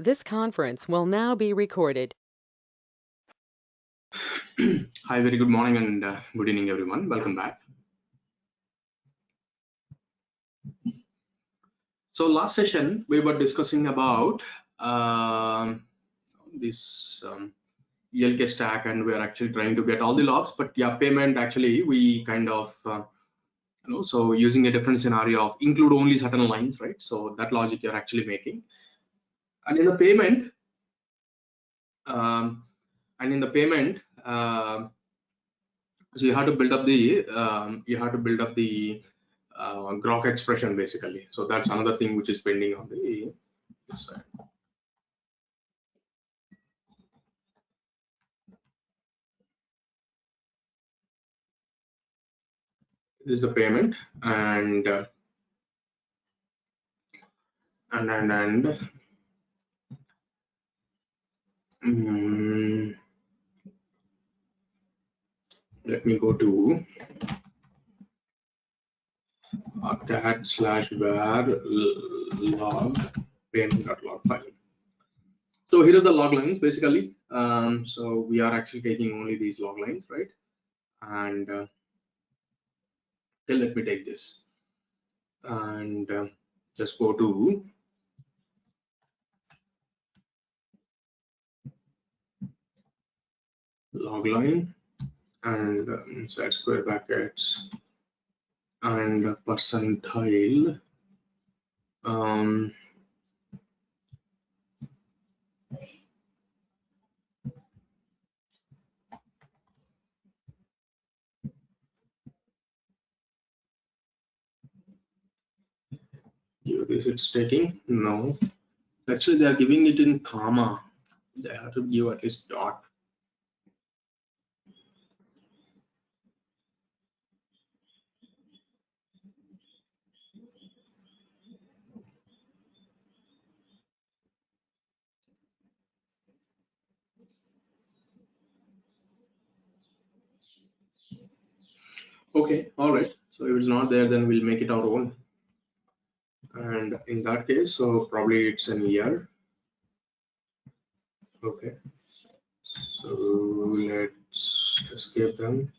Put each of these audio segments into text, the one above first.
This conference will now be recorded. Hi, very good morning and good evening, everyone. Welcome back. So last session, we were discussing about this ELK stack, and we're actually trying to get all the logs. But yeah, payment, actually, we kind of, so using a different scenario of include only certain lines, right? So that logic you're actually making. And in the payment, so you have to build up the grok expression basically. So that's another thing which is pending on the this side. This is the payment and let me go to cat/var log payment.log file. So here is the log lines basically. So we are actually taking only these log lines, right? And okay, let me take this and just go to log line and inside square brackets and percentile. This it's taking no. Actually, they are giving it in comma. They have to give at least dot. Okay, all right. So if it's not there, then we'll make it our own. And in that case, so probably it's an year. Okay. So let's escape them.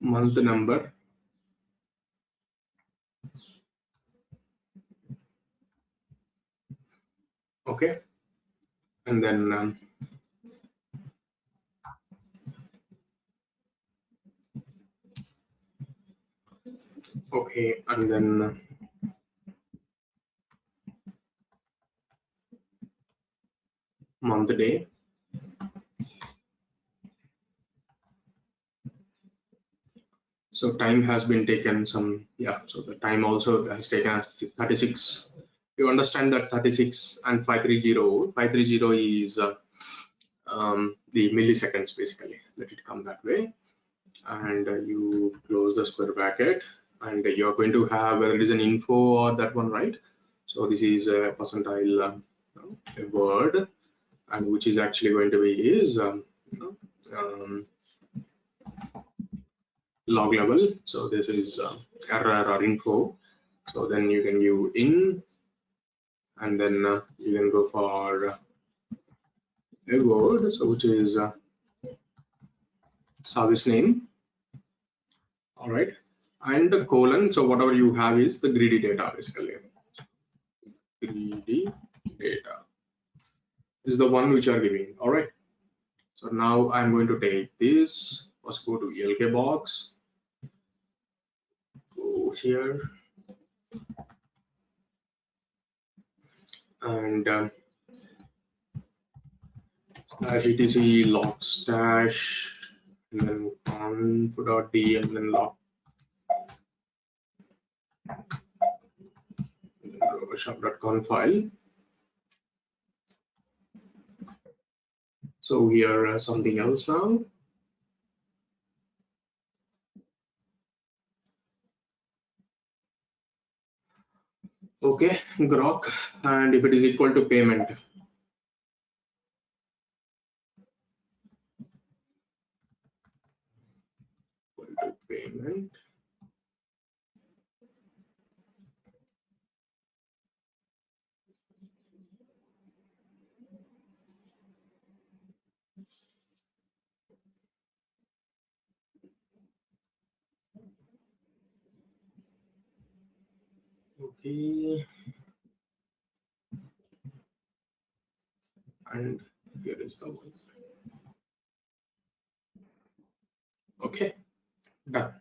Month number. Okay. And then okay, and then month day. So time has been taken some, yeah, so the time also has taken as 36. You understand that 36 and 530 is the milliseconds basically. Let it come that way. And you close the square bracket and you're going to have whether it is an info or that one, right? So this is a percentile a word, and which is actually going to be is log level. So this is error or info. So then you can give in, and then you can go for a word, so which is service name. All right, and the colon. So whatever you have is the greedy data basically. Greedy data is the one which you are giving. All right. So now I'm going to take this. Let's go to ELK box. Go here. And etc log stash, and then conf.d, and then log shop.conf file. So here something else now. Okay, grok, and if it is equal to payment, payment. Okay, and here is the one. Okay, done.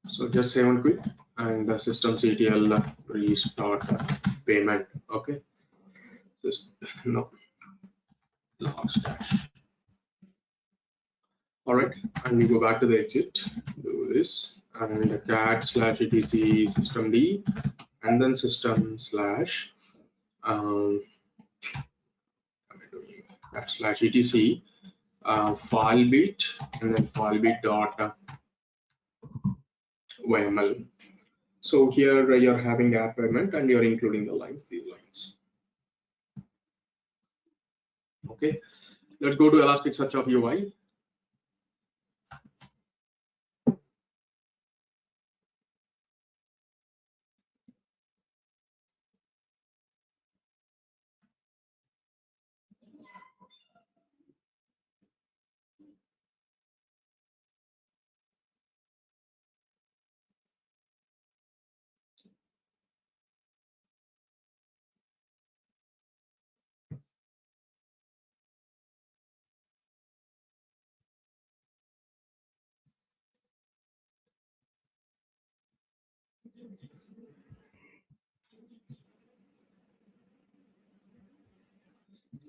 So just save and quit, and the systemctl restart payment. Okay, just no log stash. All right, and we go back to the exit. Do this and cat slash etc systemd, and then system slash cat slash etc file bit, and then file bit dot YML. So here you're having app payment and you're including the lines, these lines. Okay, let's go to Elasticsearch of UI.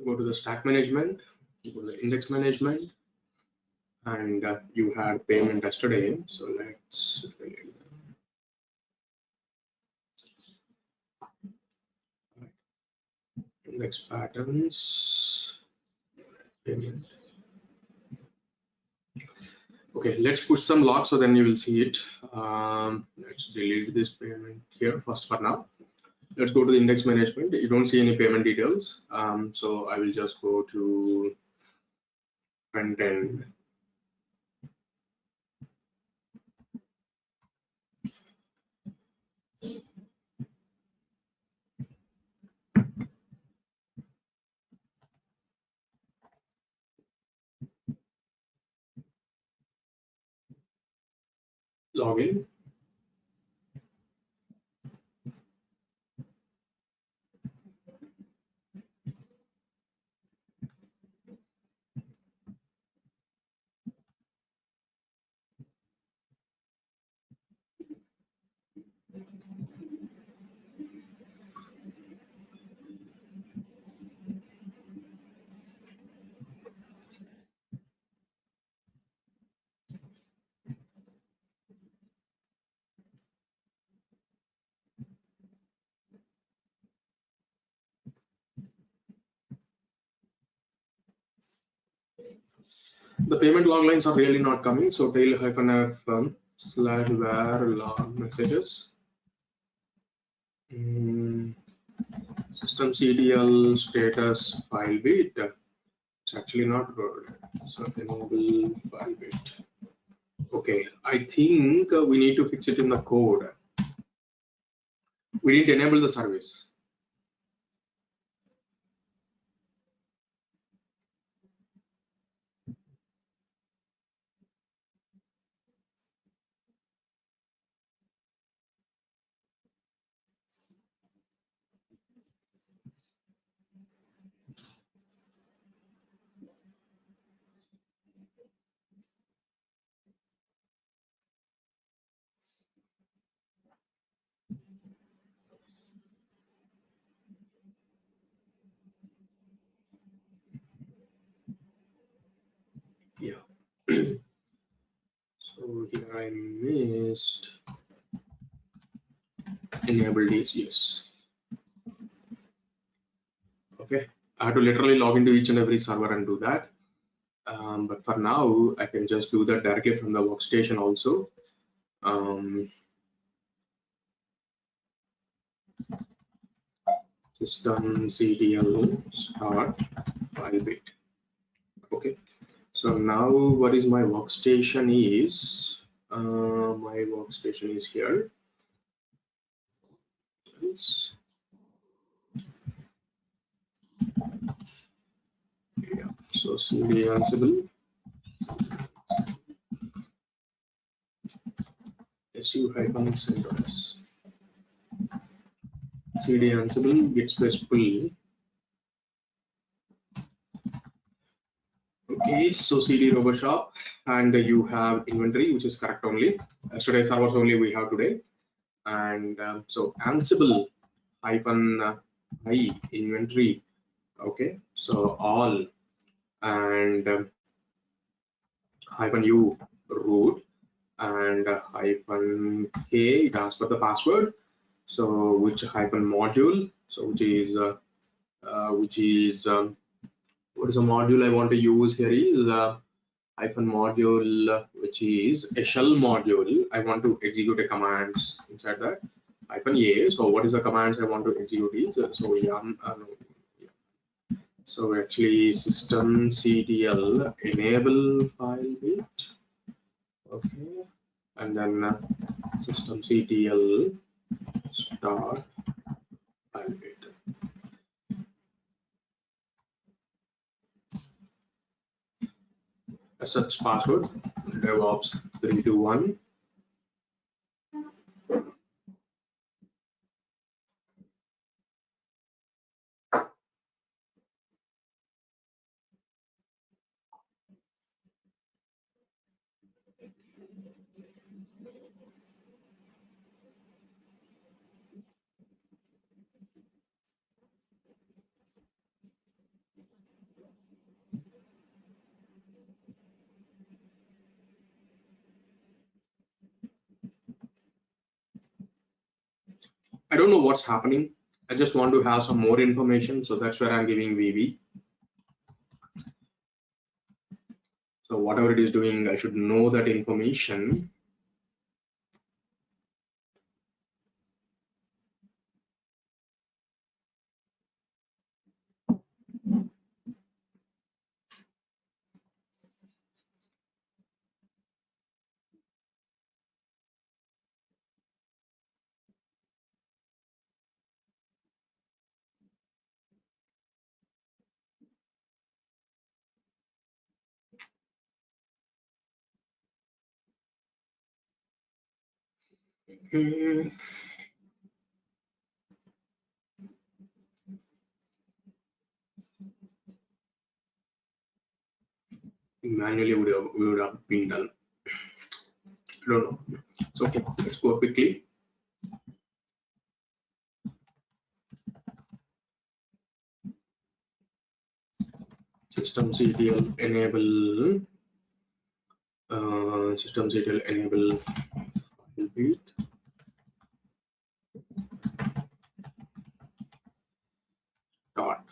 Go to the stack management, go to the index management, and you had payment yesterday. So let's index patterns, payment. Okay, let's push some logs so then you will see it. Let's delete this payment here first for now. Let's go to the index management. You don't see any payment details. So I will just go to front end. Login. The payment log lines are really not coming. So tail -f slash where log messages. Systemctl status file bit. It's actually not good. So enable file bit. Okay, I think we need to fix it in the code. We didn't enable the service. Yeah. So here I missed enable this. Yes. Okay. I have to literally log into each and every server and do that. But for now, I can just do that directly from the workstation also. systemctl start file bit. Okay, so now what is my workstation is my workstation is here. Yeah, so cd ansible su-centos cd ansible git space pull. Okay, so cd robot shop, and you have inventory, which is correct only. Yesterday servers only we have today, and so ansible hyphen I inventory. Okay, so all and hyphen u root and hyphen k, it asks for the password. So which hyphen module? So which is what is a module I want to use here is hyphen module, which is a shell module. I want to execute a commands inside that hyphen a. So what is the commands I want to execute is so yum. No, yeah. So actually systemctl enable file bit. Okay, and then systemctl start file bit. Such password DevOps 321. I don't know what's happening. I just want to have some more information, so that's where I'm giving VB. So whatever it is doing, I should know that information. Manually would have been done. I don't know. It's okay. Let's go quickly. Systemctl enable systemctl enable file bit. Dot.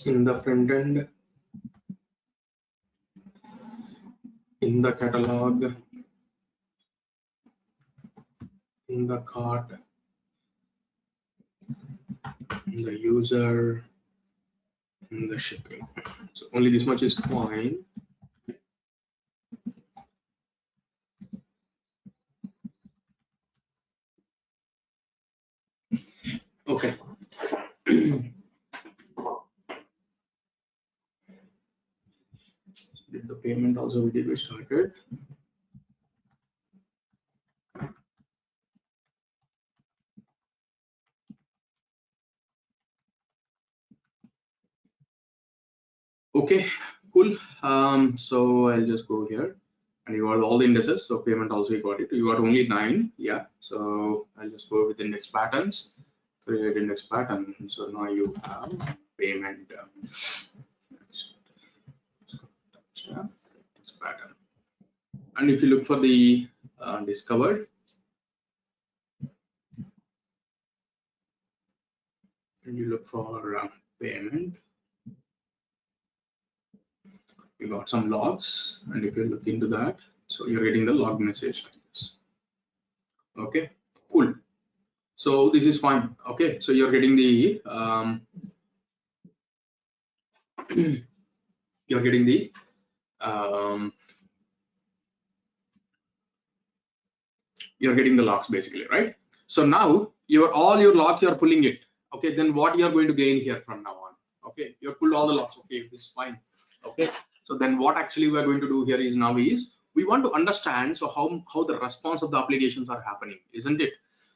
In the front end, in the catalog, in the cart, in the user, in the shipping. So only this much is fine. Okay. Did the payment also we started? Okay, cool. So I'll just go here, and you got all the indices. So payment also you got it. You got only 9. Yeah. So I'll just go with index patterns. Create index pattern. So now you have payment index pattern. And if you look for the discovered, and you look for payment, you got some logs, and if you look into that, so you're getting the log message like this. Okay, cool. So this is fine. Okay, so you're getting the you're getting the logs basically, right? So now all your logs, you're pulling it. Okay, then what you're going to gain here from now on? Okay, you pulled all the logs. Okay, this is fine. Okay, so then what actually we're going to do here is we want to understand how the response of the applications are happening, isn't it?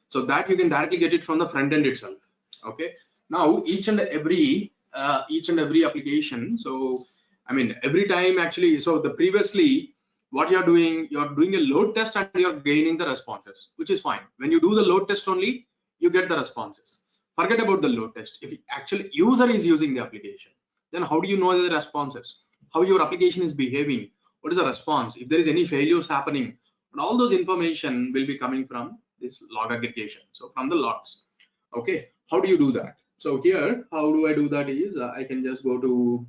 So that you can directly get it from the front end itself. Okay, now each and every application. So I mean every time actually. So the previously what you're doing a load test and you're gaining the responses, which is fine. When you do the load test only, you get the responses. Forget about the load test. If actually user is using the application, then how do you know the responses? How your application is behaving? What is the response? If there is any failures happening, and all those information will be coming from this log aggregation. So from the logs. Okay, how do you do that? So here, how do I do that is I can just go to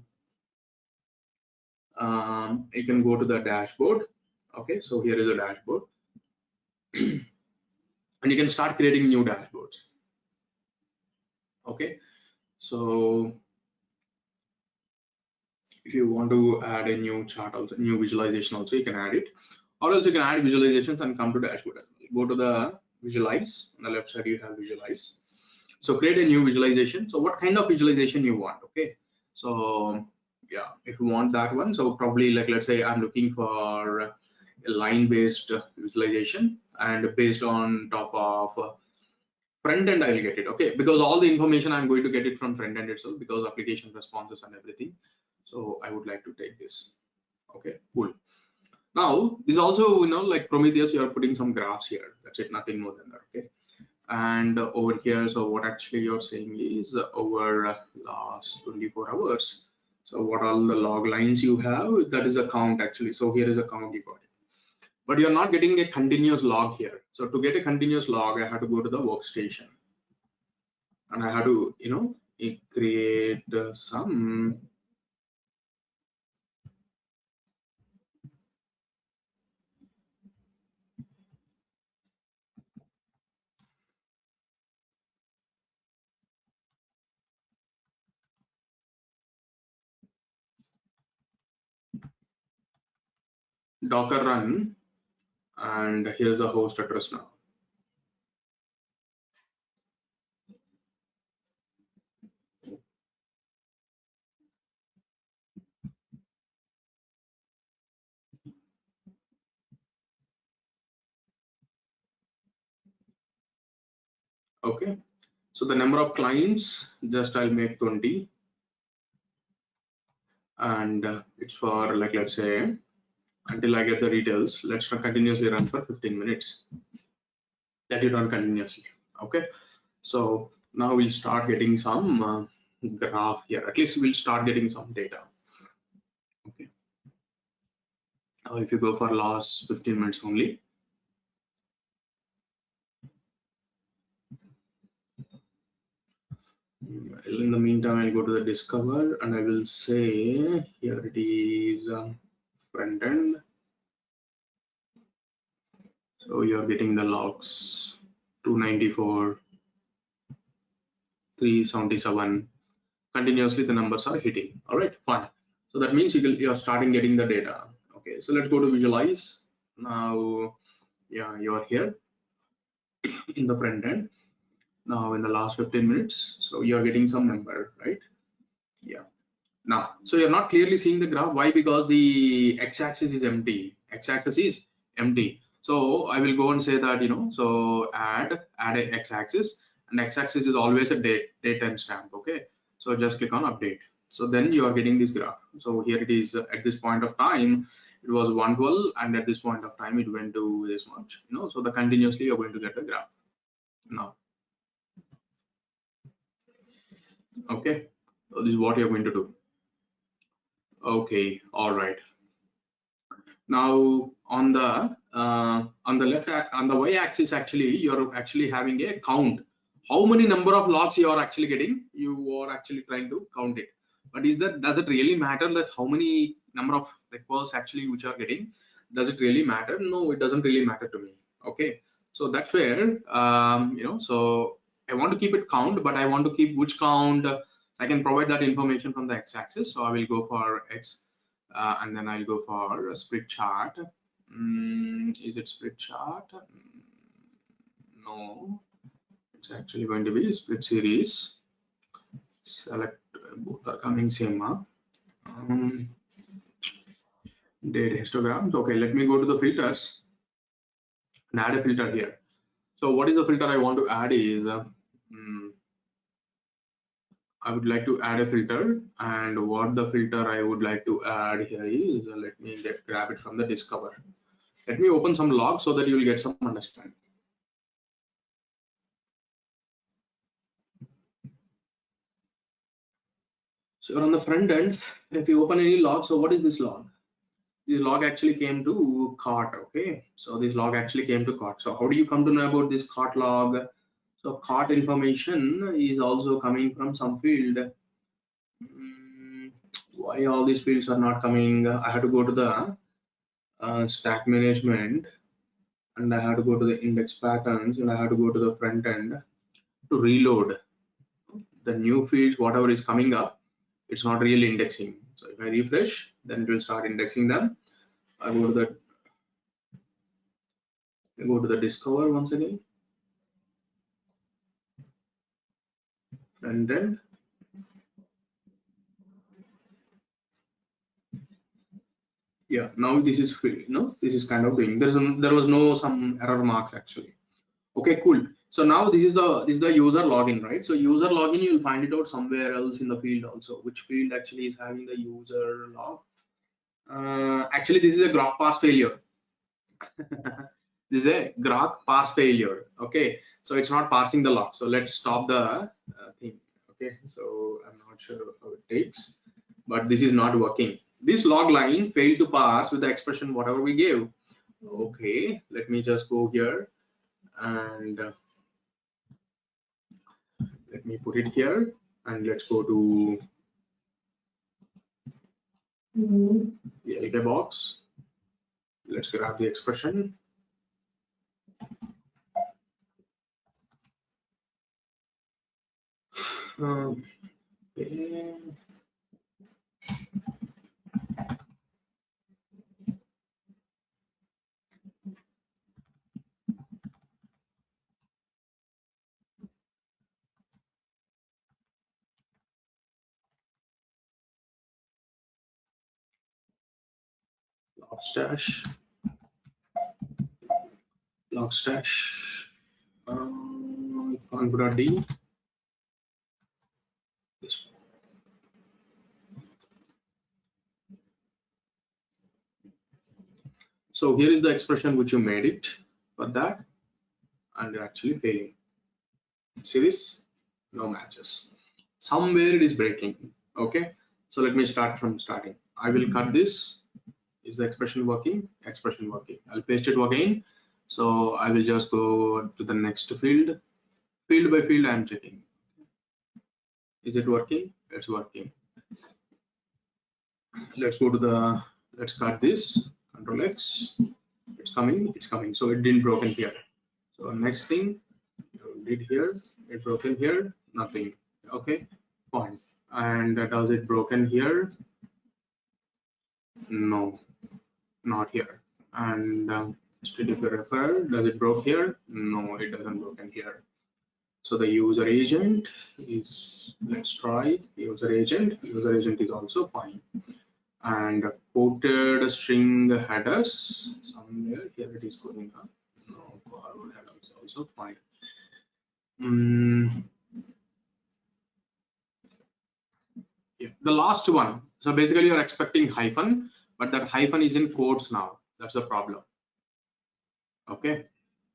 you can go to the dashboard. Okay, so here is a dashboard and you can start creating new dashboards. Okay, so if you want to add a new chart, also new visualization, also you can add it, or else you can add visualizations and come to dashboard as well. Go to the visualize. On the left side you have visualize. So create a new visualization. So what kind of visualization you want? Okay, so yeah, if you want that one, so probably like let's say I'm looking for a line based visualization, and based on top of front end I'll get it. Okay, because all the information I'm going to get it from front end itself, because application responses and everything. So I would like to take this. Okay, cool. Now this also, like Prometheus, you are putting some graphs here. That's it, nothing more than that. Okay, and over here, so what actually you're saying is over last 24 hours. So what all the log lines you have, that is a count actually. So here is a count you got it, but you're not getting a continuous log here. So to get a continuous log, I have to go to the workstation and I have to create some Docker run, and here's a host address now. Okay, so the number of clients, just I'll make 20, and it's for like let's say until I get the details. Let's continuously run for 15 minutes. That you run continuously. Okay, so now we'll start getting some graph here. At least we'll start getting some data. Okay, now if you go for last 15 minutes only, in the meantime I'll go to the discover and I will say here it is front end. So you're getting the logs 294, 377. Continuously the numbers are hitting. All right, fine. So that means you're starting getting the data. Okay, so let's go to visualize. Now, yeah, you're here in the front end. Now in the last 15 minutes, so you're getting some number, right? Yeah. Now, so you're not clearly seeing the graph. Why? Because the x-axis is empty. X-axis is empty. So I will go and say that, so add a x-axis, and x-axis is always a date timestamp. Okay, so just click on update. So then you are getting this graph. So here it is at this point of time, it was 112, and at this point of time, it went to this much. So the continuously you're going to get the graph now. Okay, so this is what you're going to do. Okay, all right. Now on the left, on the y-axis, actually you're actually having a count. How many number of logs you are actually getting? You are actually trying to count it. But does it really matter that how many number of requests actually which are getting? Does it really matter? No, it doesn't really matter to me. Okay, so that's where so I want to keep it count, but I want to keep which count. I can provide that information from the x-axis. So I will go for x, and then I'll go for a split chart. Is it split chart? No, it's actually going to be split series. Select, both are coming same. Date histograms. Okay, let me go to the filters and add a filter here. So what is the filter I want to add is I would like to add a filter, and what the filter I would like to add here is let me grab it from the discover. Let me open some logs so that you will get some understanding. So you're on the front end. If you open any log, so what is this log? This log actually came to cart. Okay, so this log actually came to cart. So how do you come to know about this cart log? So cart information is also coming from some field. Why all these fields are not coming? I have to go to the stack management, and I have to go to the index patterns, and I have to go to the front end to reload the new fields. Whatever is coming up, it's not really indexing. So if I refresh, then it will start indexing them. I go to the discover once again, front end. Yeah, now this is this is kind of doing. There was no some error marks actually. Okay, cool. So now this is the user login, right? So user login, you'll find it out somewhere else in the field also. Which field actually is having the user log? Actually, this is a grok parse failure. This is a grok parse failure. Okay, so it's not parsing the log. So let's stop the thing. Okay, so I'm not sure how it takes, but this is not working. This log line failed to parse with the expression whatever we gave. Okay, let me just go here and let me put it here, and let's go to the LK box. Let's grab the expression. Okay. Logstash, logstash, conf.d. This one. So here is the expression which you made it for that, and actually failing. See this? No matches. Somewhere it is breaking. Okay. So let me start from starting. I will cut this. Is the expression working? Expression working. I'll paste it again. So I will just go to the next field. Field by field, I'm checking. Is it working? It's working. Let's go to the, let's cut this. Control X. It's coming. So it didn't broken here. So next thing, did here, it broken here, nothing. Okay, fine. And does it broken here? No, not here. And still if you refer, does it broke here? No, it doesn't broken here. So the user agent is, let's try user agent. User agent is also fine. And quoted string headers somewhere here it is going up. No, forward headers also fine. Yeah, the last one. So basically you're expecting hyphen, but that hyphen is in quotes now. That's the problem. Okay,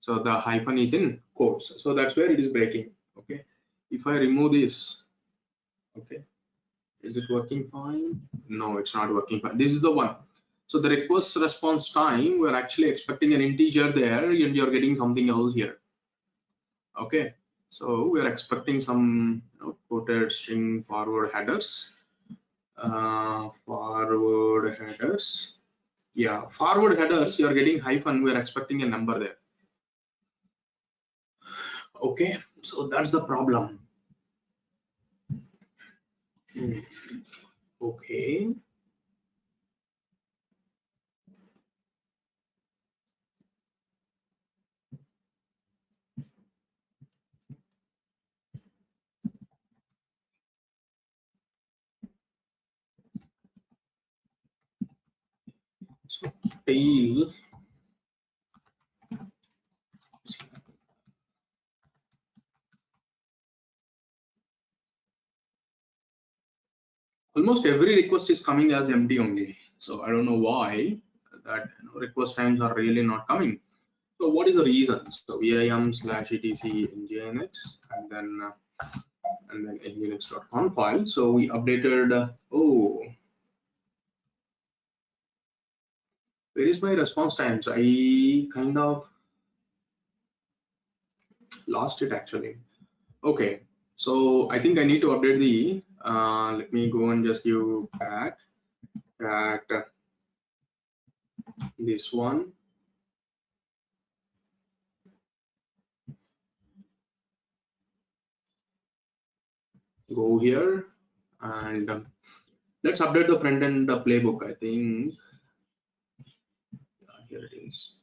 so the hyphen is in quotes, so that's where it is breaking. Okay, if I remove this, okay, is it working fine? No, it's not working fine. This is the one. So the request response time, we're actually expecting an integer there, and you're getting something else here. Okay, so we're expecting some quoted string forward headers, Forward headers. Yeah, forward headers, you are getting hyphen, we are expecting a number there. Okay, so that's the problem. Okay. So tail, almost every request is coming as empty only. So I don't know why that request times are really not coming. So what is the reason? So vim/etc nginx and then nginx.conf file. So we updated. Oh, where is my response times? I kind of lost it actually. Okay, so I think I need to update the. Let me go and just give that this one. Go here and let's update the front end playbook. I think here it is.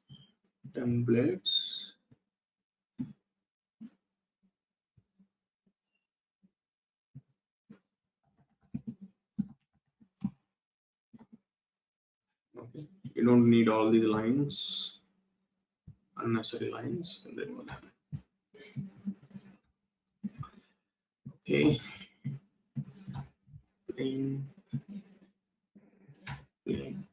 Templates. Okay, you don't need all these lines, unnecessary lines, and then one. Okay, plain, plain.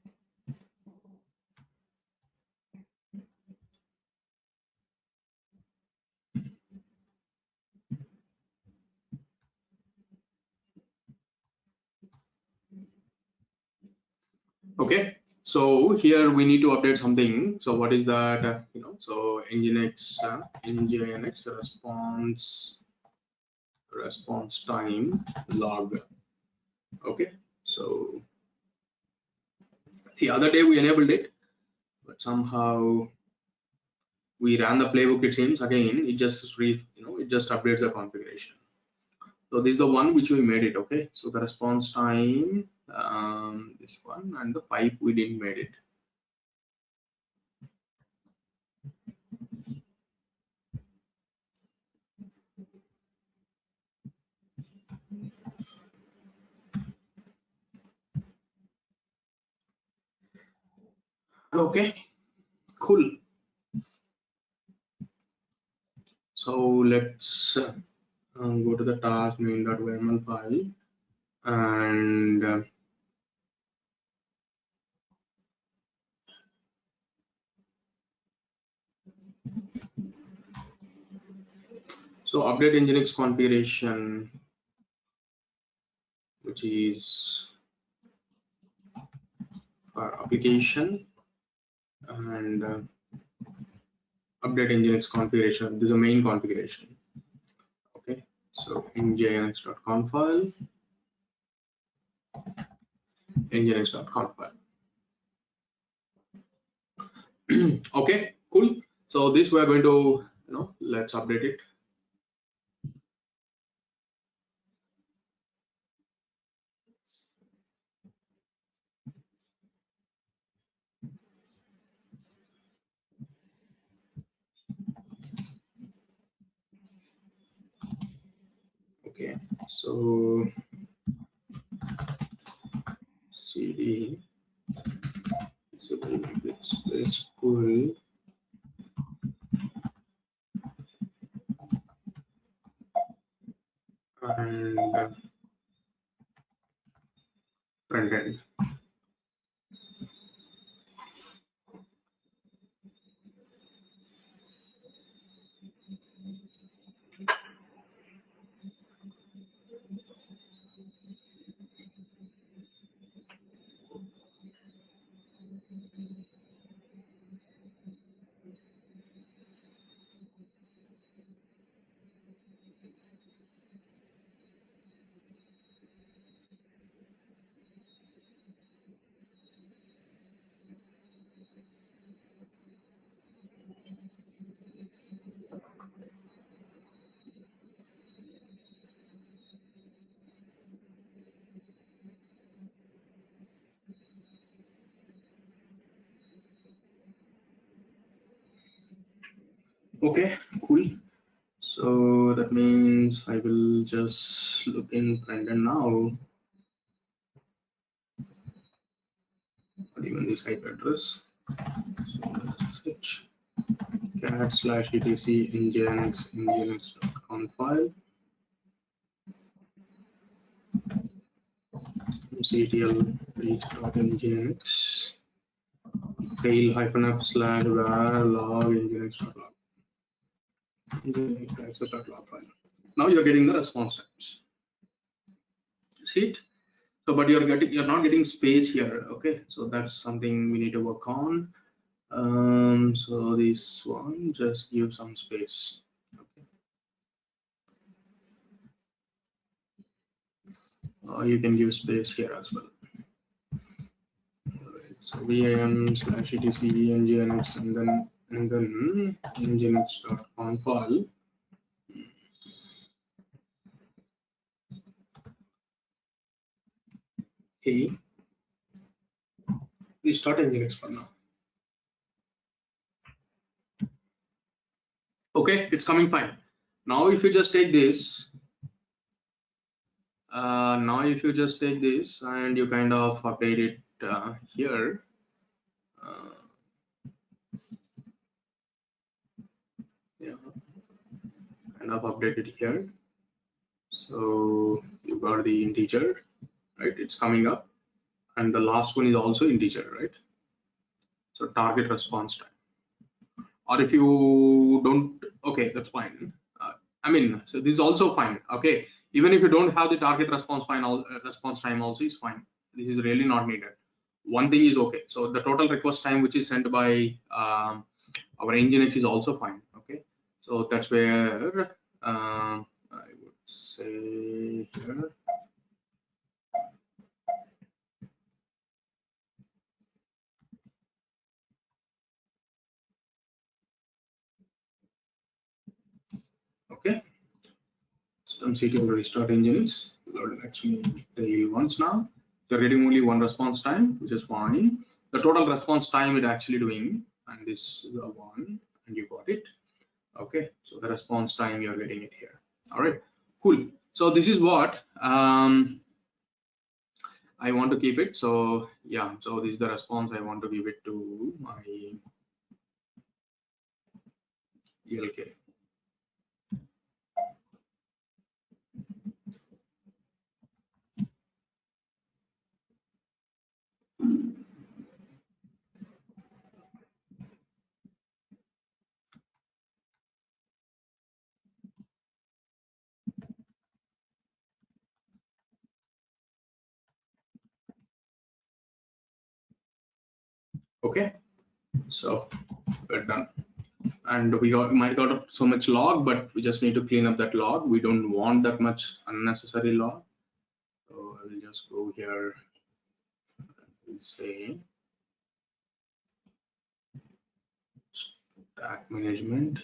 Okay, so here we need to update something. So what is that? So nginx response time log. Okay, so the other day we enabled it, but somehow we ran the playbook. It seems again it just it just updates the configuration. So this is the one which we made it. Okay, so the response time, this one, and the pipe we didn't made it. Okay, cool. So let's go to the task main.yml file and so update nginx configuration, which is for application, and update nginx configuration. This is a main configuration. Okay, so nginx.conf file, nginx.conf file. Okay, cool. So this we're going to let's update it. Okay, so cd it's cool. And front end. Okay, cool. So that means I will just look in Brendan now. Or even this IP address. So let's search cat/etc nginx file ctl reach.nginx tail-f/var log nginx.log access.log file. Now you're getting the response times. See it? So, but you're not getting space here. Okay, so that's something we need to work on. So this one, just give some space. Okay. You can give space here as well. Right. So vam/etc nginx and then nginx.conf file. Hey, we start nginx for now. Okay, it's coming fine. Now if you just take this, and you kind of update it here, yeah, kind of update it here. So you got the integer, right? It's coming up, and the last one is also integer, right? So target response time. Or if you don't, okay, that's fine. I mean, so this is also fine. Okay, even if you don't have the target response time, also is fine. This is really not needed. One thing is okay. So the total request time which is sent by our Nginx is also fine. Okay, so that's where I would say here. Okay, systemctl restart Nginx. Actually, tail once now. You're getting only one response time, which is fine. The total response time it actually doing, and this is the one, and you got it. Okay, so the response time you're getting it here. All right, cool. So this is what I want to keep it. So yeah, so this is the response I want to give it to my ELK. Okay, so we're done. And we might got so much log, but we just need to clean up that log. We don't want that much unnecessary log. So I will just go here and say stack management.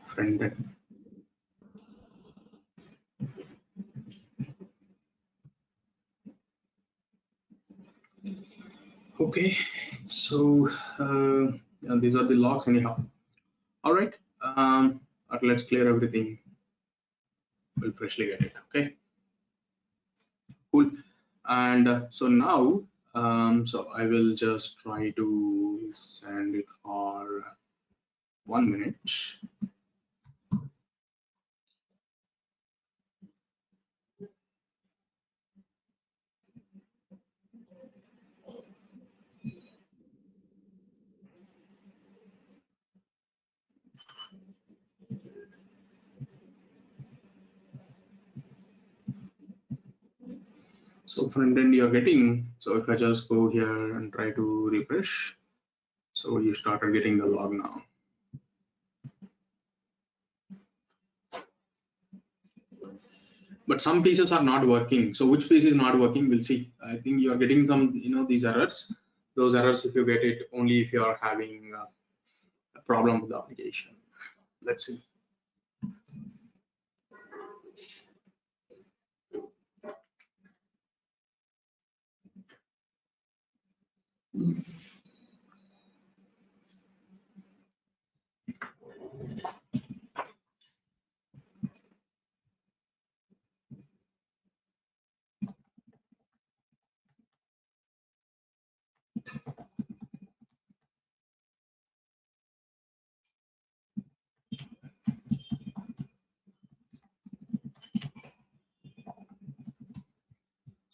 Friend. Okay, so yeah, these are the logs anyhow. All right, let's clear everything. We'll freshly get it. Okay, cool. And so now, so I will just try to send it for 1 minute. So front end you're getting, so if I just go here and try to refresh, so you started getting the log now. But some pieces are not working. So which piece is not working, we'll see. I think you're getting some, these errors. those errors if you get it only if you are having a problem with the application. Let's see.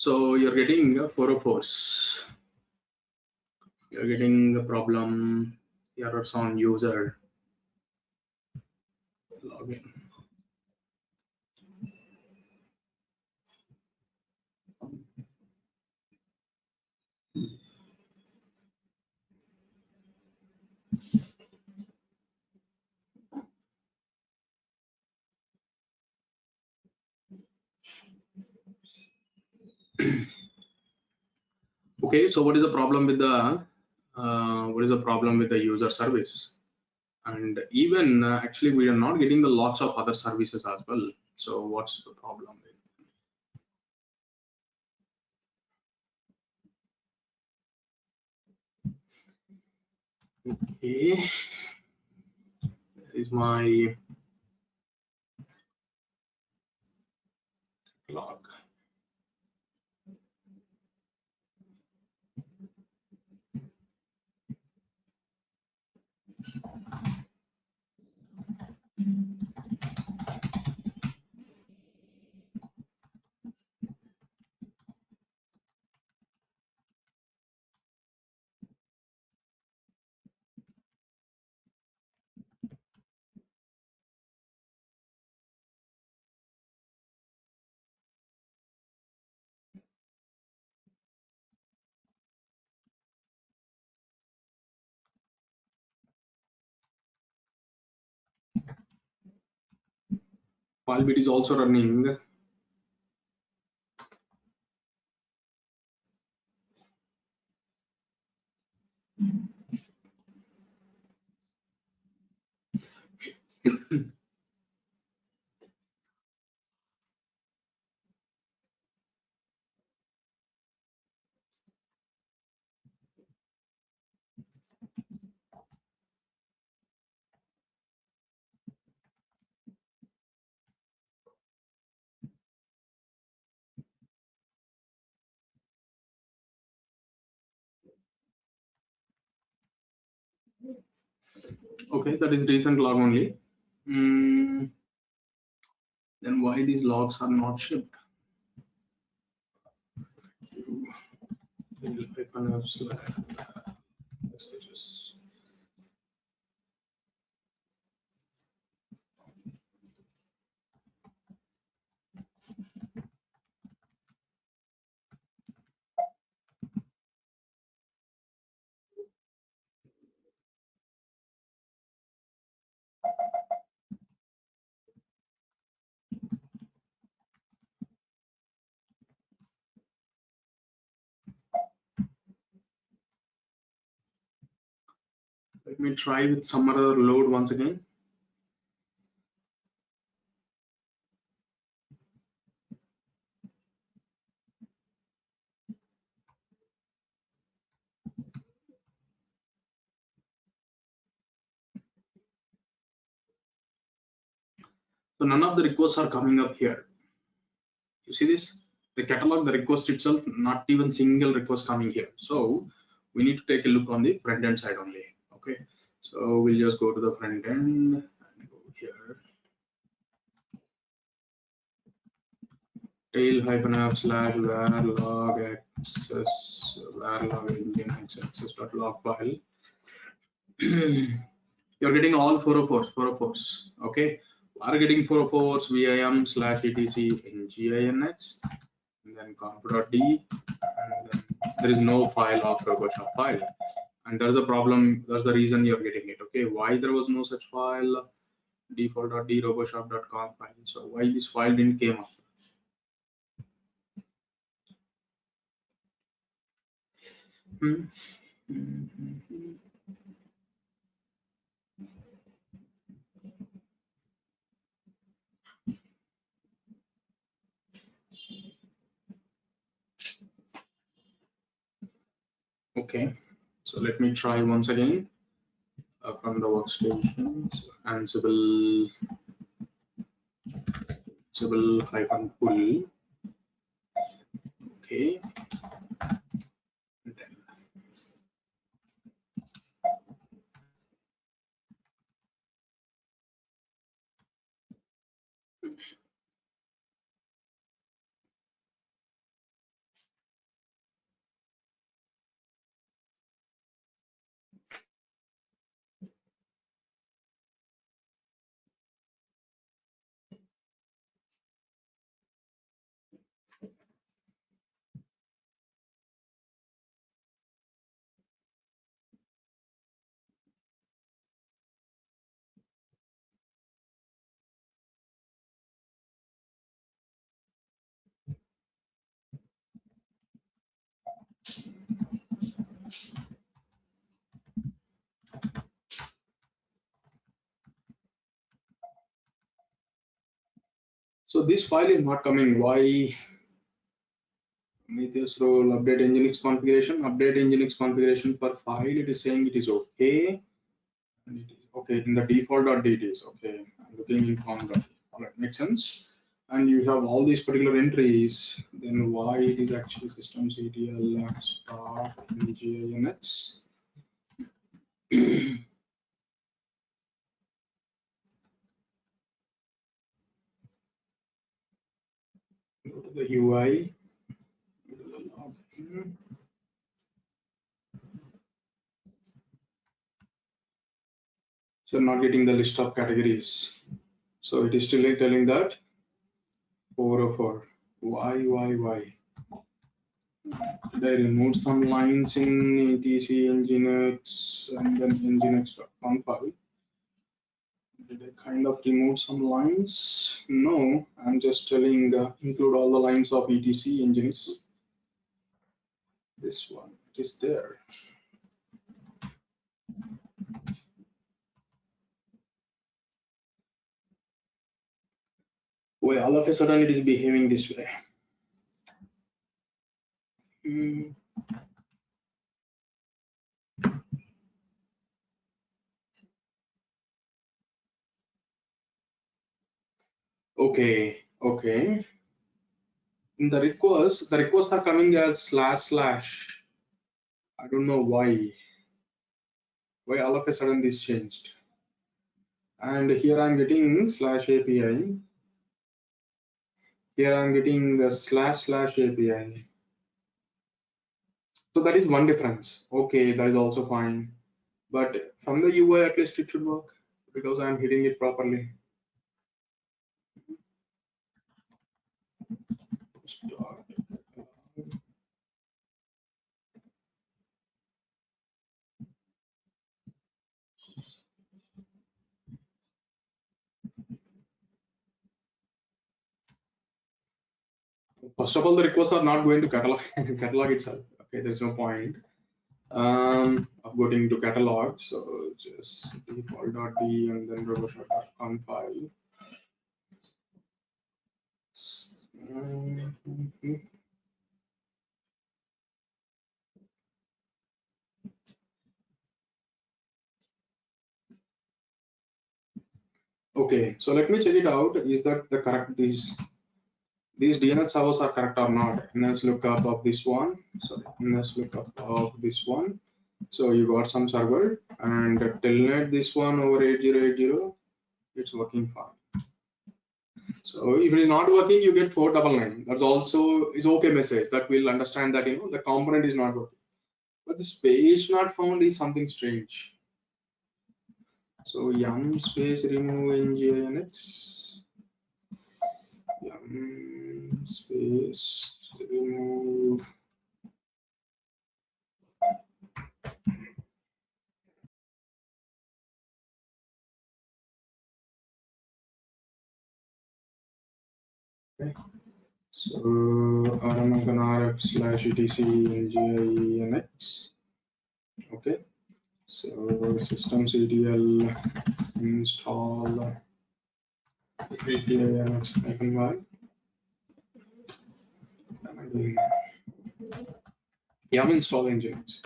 So you're getting 404s. You're getting a problem errors on user login. Okay, so what is the problem with the user service? And even actually we are not getting the lots of other services as well. So what's the problem? Okay, there is my log. While it is also running. Okay, that is recent log only. Then why these logs are not shipped? Messages. Let me try with some other load once again. So none of the requests are coming up here. You see this? The catalog, the request itself, not even single request coming here. So we need to take a look on the front end side only. Okay. So we'll just go to the front end and go here. tail-app/var log access var log engine access.log file. You're getting all 404s. Okay. We are getting 404s vim/etc nginx and then conf.d, and then there is no file of RoboShop file, and there's a problem. That's the reason you're getting it. Okay, why there was no such file? default.d roboshop.conf file. So why this file didn't came up? Mhm. Okay, so let me try once again from the workstation. So Ansible hyphen pull. Okay. So this file is not coming. Why? This role update Nginx configuration. Update Nginx configuration for file. It is saying it is okay. And it is okay in the default.dat is okay. I'm looking in com.dat. All right, makes sense. And you have all these particular entries. Then why it is actually systemctl start nginx. Go to the UI. Go to the login. So not getting the list of categories. So it is still telling that 404. Why? Did I remove some lines in etc nginx and then nginx.conf file? Did I kind of remove some lines? No, I'm just telling include all the lines of etc nginx. This one, it is there. Why all of a sudden it is behaving this way? Hmm. Okay. In the requests are coming as // I don't know why. Why all of a sudden this changed? And here I'm getting /API. Here I'm getting the // API. So that is one difference. Okay, that is also fine. But from the UI, at least it should work because I'm hitting it properly. Start. First of all, the requests are not going to catalog catalog itself. Okay, there's no point of going to catalog. So just default.d and then roboshop.conf file. Okay, so let me check it out. Is that the correct these DNS servers are correct or not? Let's look up of this one. Sorry, let's look up of this one. So you got some server and telnet this one over 8080. It's working fine. So if it is not working, you get 499. That's also is okay message that will understand that the component is not working. But this page not found is something strange. So yum space remove nginx. Yum space remove. Okay. So rf/etc nginx. Okay, so systemctl install API-y. Yum install engines.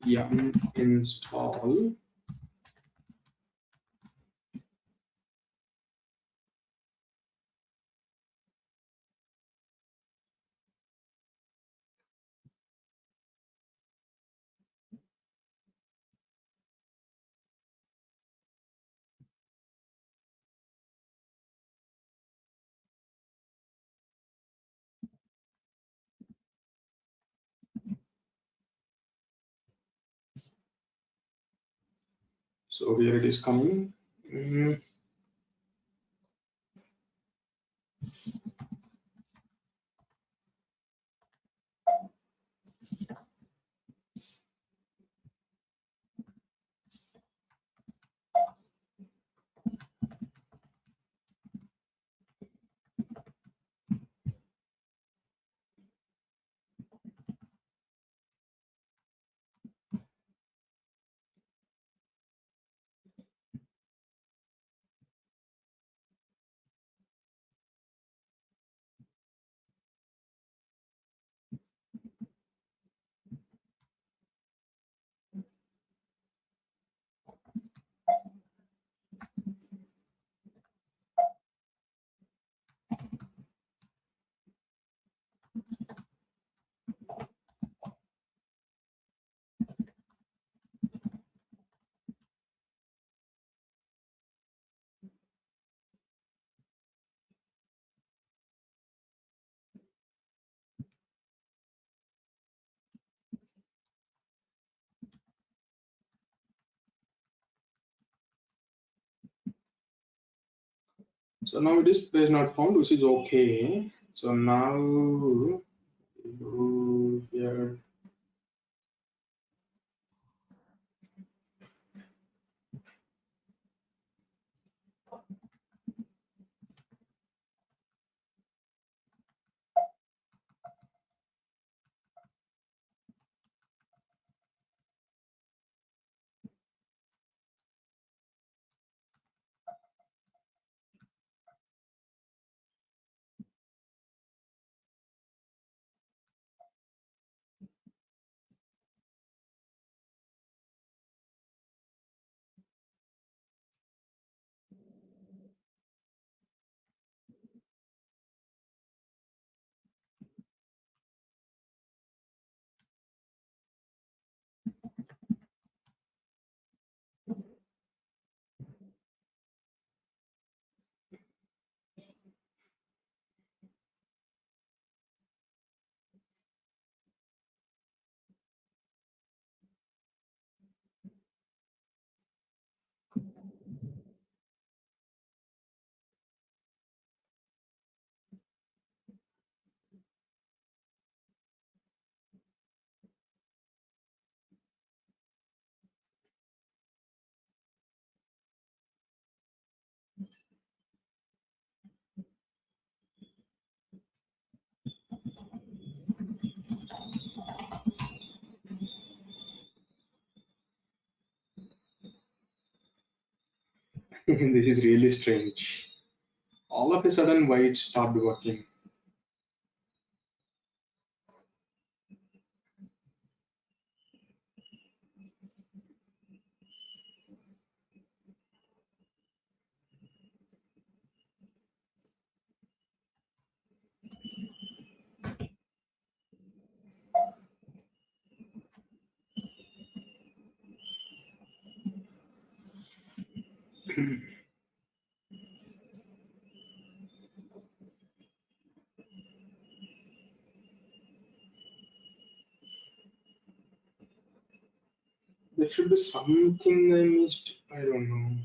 Yum install So here it is coming. So now it is page not found, which is okay. So now here. This is really strange. All of a sudden, why it stopped working? There should be something I missed. I don't know.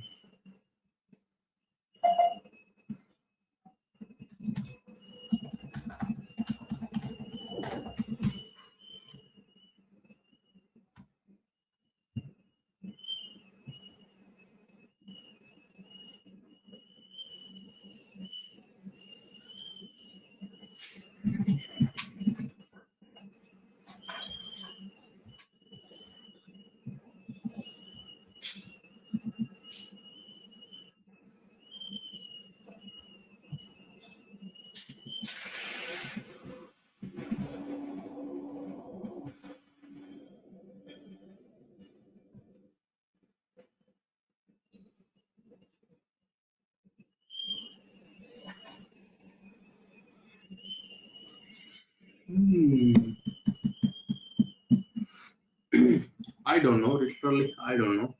don't know. Literally, I don't know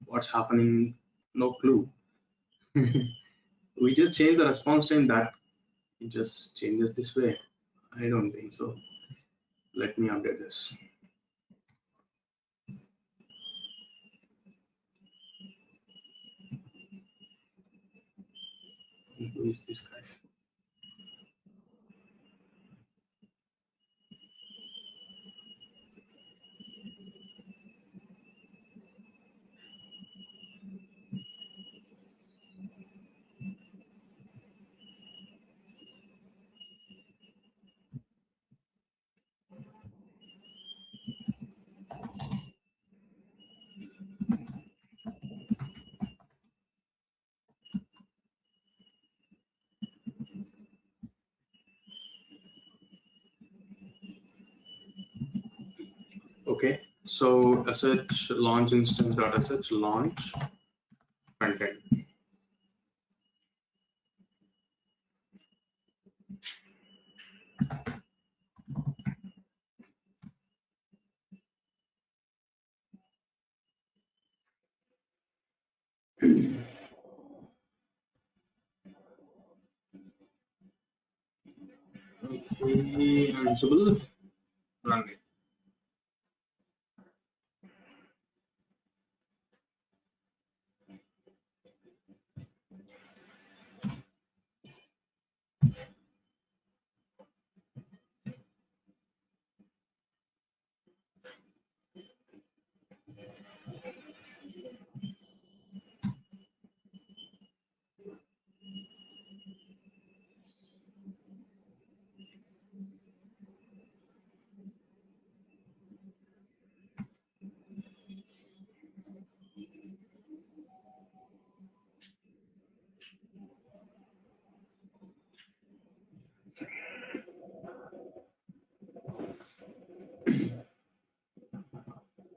what's happening. No clue. We just change the response time, that it just changes this way. I don't think so. Let me update this. Who is this guy? Okay, so sh launch instance dot sh launch frontend. Okay, Ansible, run it.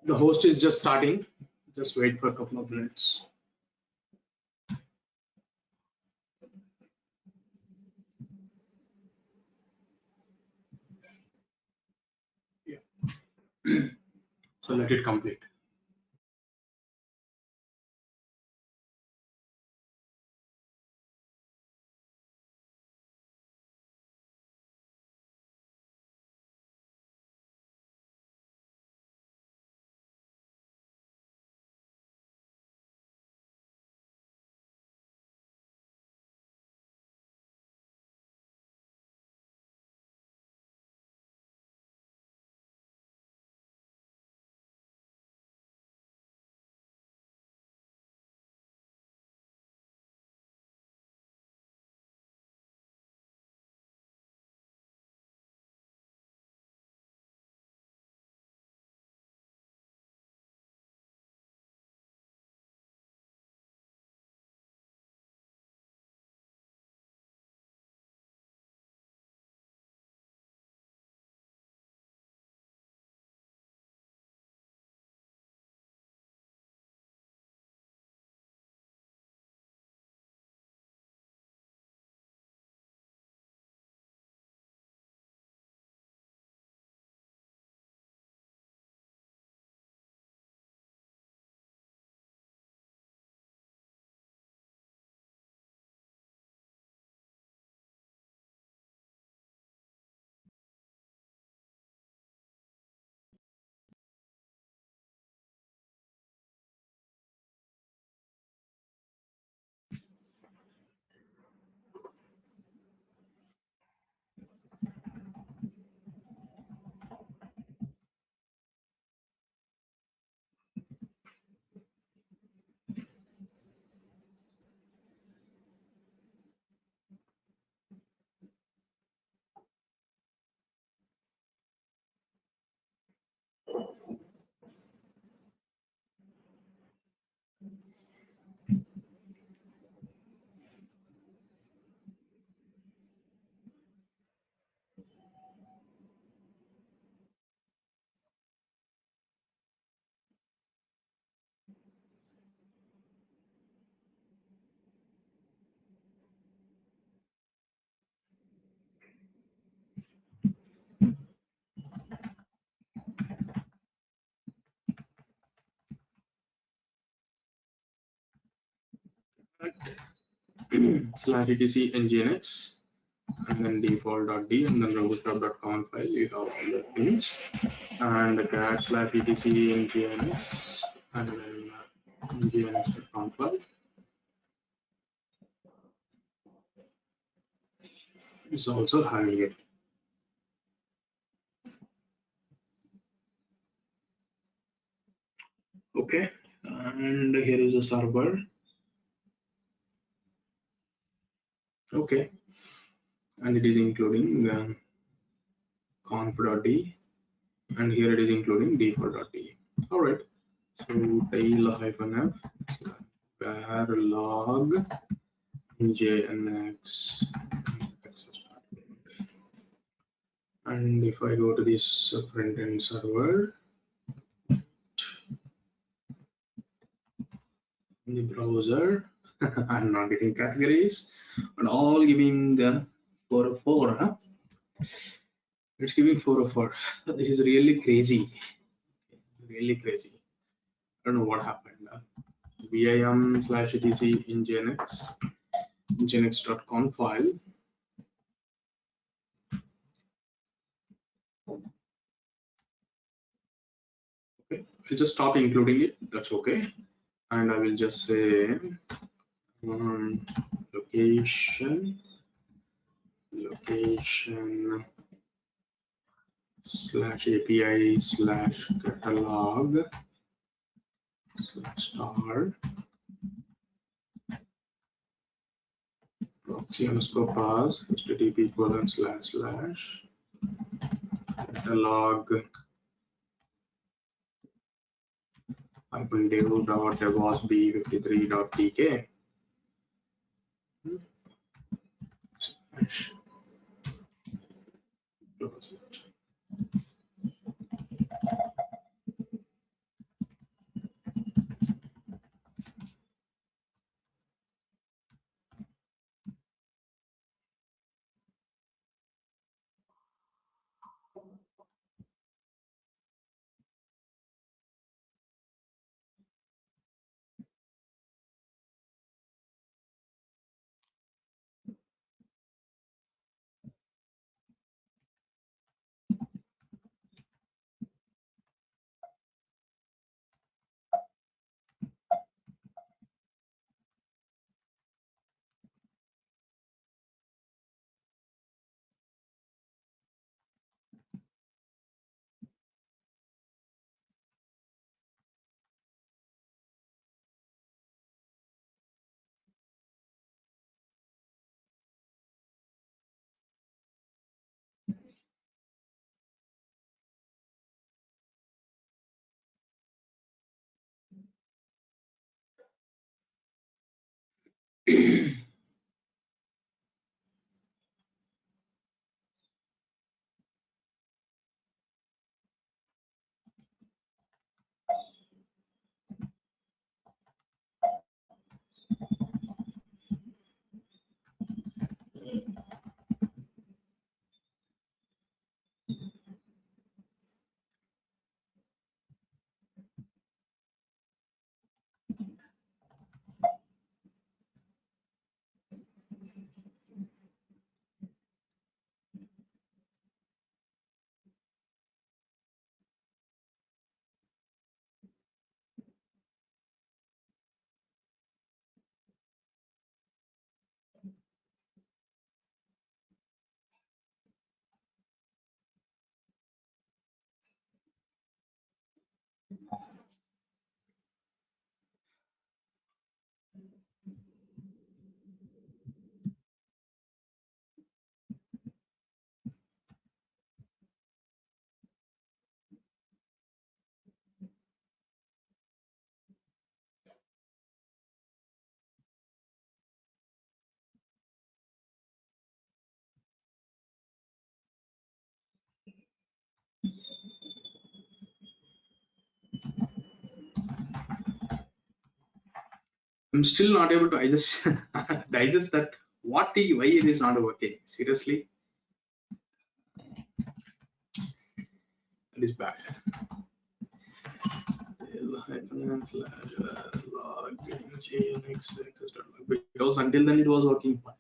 The host is just starting. Just wait for a couple of minutes. Yeah. So let it complete. /etc nginx and then default.d and then bootstrap.com file. You have all the things and the cat /etc nginx and then nginx.com file is also having it. Okay, and here is the server. Okay, and it is including conf.d and here it is including default.d. All right, so tail-f var log nginx and if I go to this front end server in the browser, I'm not getting categories, but all giving 404. Huh? It's giving 404. This is really crazy. Really crazy. I don't know what happened. vim/etc nginx.conf file. Okay, I'll just stop including it. That's okay. And I will just say location /API/catalog/star proxy underscore pass http://catalog -dev.devosb53.tk. Close it. I'm still not able to digest digest that why it is not working. Seriously, it is bad. log because until then it was working fine.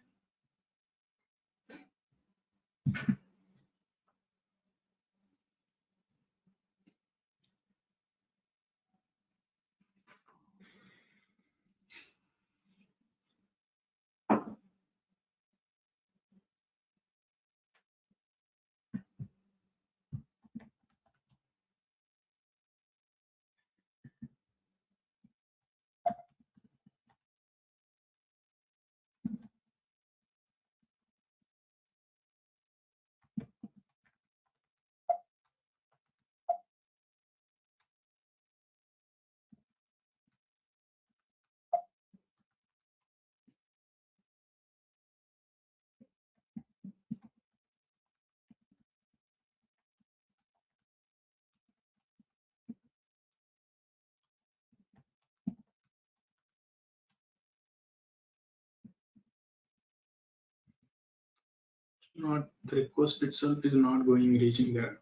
Not the request itself is not going reaching there.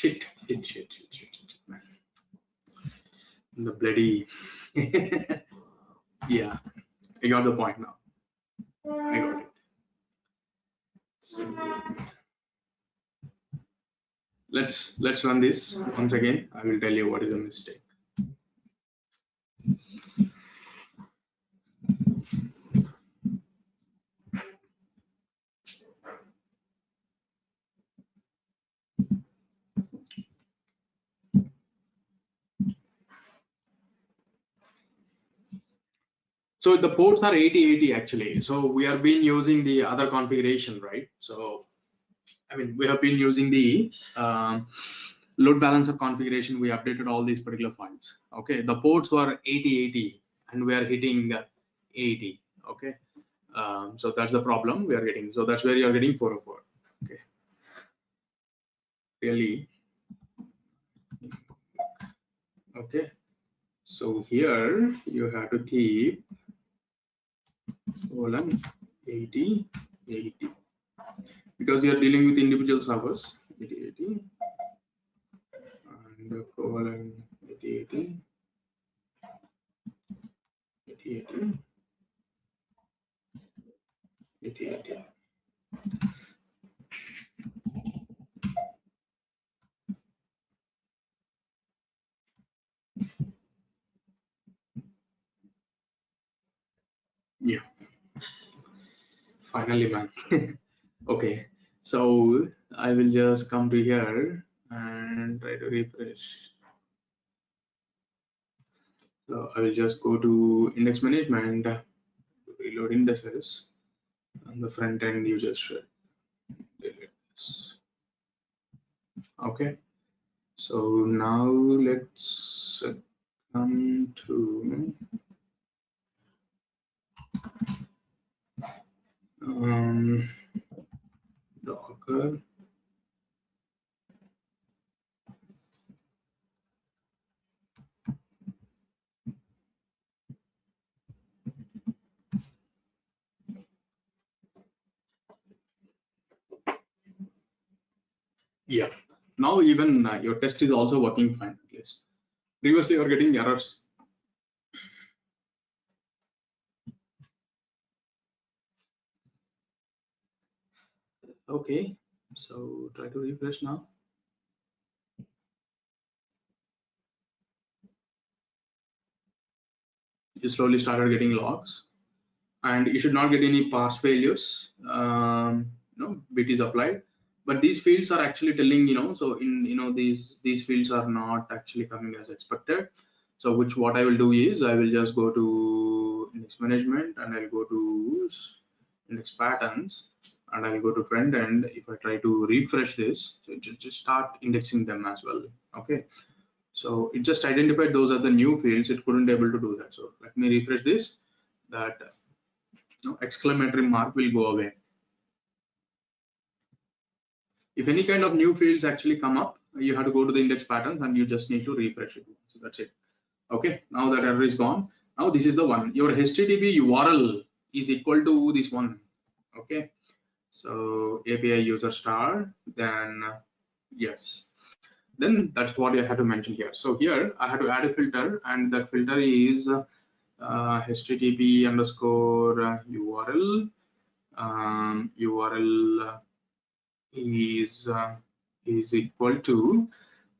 shit, man. The bloody yeah, I got the point now. I got it. So, let's run this once again. I will tell you what is the mistake. So the ports are 8080 actually. So we have been using the other configuration, right? So I mean, we have been using the load balancer configuration. We updated all these particular files. Okay, the ports were 8080 and we are hitting 80. Okay, so that's the problem we are getting. So that's where you are getting 404. Okay, really. Okay, so here you have to keep colon 80 80 because we are dealing with individual servers. 80 80 and colon 80 80 80 80 80. Yeah, finally, man. Okay, so I will just come to here and try to refresh. So I will just go to index management, reload indices, on the front end you just should delete this. Okay, so now let's come to Docker. Yeah, now even your test is also working fine at least. Previously you are getting errors. Okay, so try to refresh now. You slowly started getting logs, and you should not get any parse failures. Bit is applied, but these fields are actually telling, so these fields are not actually coming as expected. So what I will do is I will just go to index management and I'll go to index patterns and I'll go to front end. If I try to refresh this, so just start indexing them as well. Okay, so it just identified those are the new fields. It couldn't able to do that. So let me refresh this. That exclamatory mark will go away. If any kind of new fields actually come up, you have to go to the index patterns and you just need to refresh it. So that's it. Okay, now that error is gone. Now this is the one. Your HTTP URL is equal to this one. Okay, so API user star, then yes, then that's what I had to mention here. So here I had to add a filter, and that filter is http underscore URL. URL is equal to,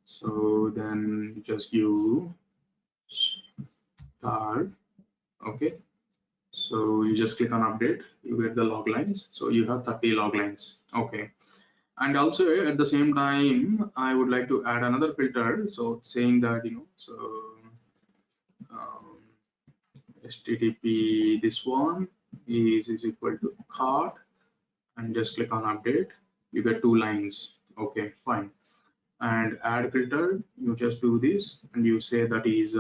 so then just you star. Okay, so you just click on update, you get the log lines, so you have 30 log lines. Okay, and also at the same time I would like to add another filter, so saying that, so um, http this one is equal to cart, and just click on update, you get 2 lines. Okay, fine. And add filter, you just do this and you say that is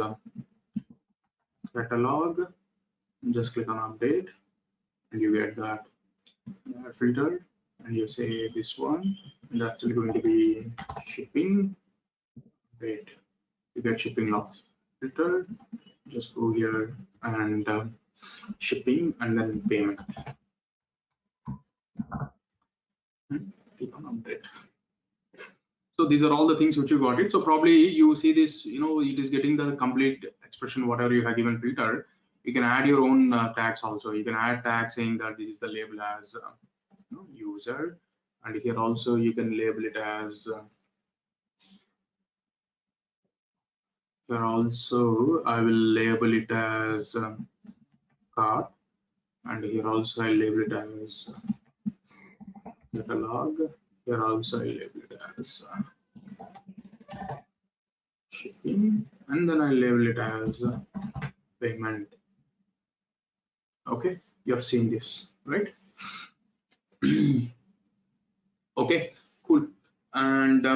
catalog, just click on update and you get that filter, and you say this one, and actually going to be shipping. Wait, you get shipping logs filter, just go here and shipping and then payment. Click on update. So these are all the things which you got it. So probably you see this, it is getting the complete expression whatever you have given filter. You can add your own tags also. You can add tags saying that this is the label as user, and here also you can label it as here also I will label it as cart, and here also I label it as catalog. Here also I label it as shipping, and then I label it as payment. Okay, you have seen this, right? Okay, cool. And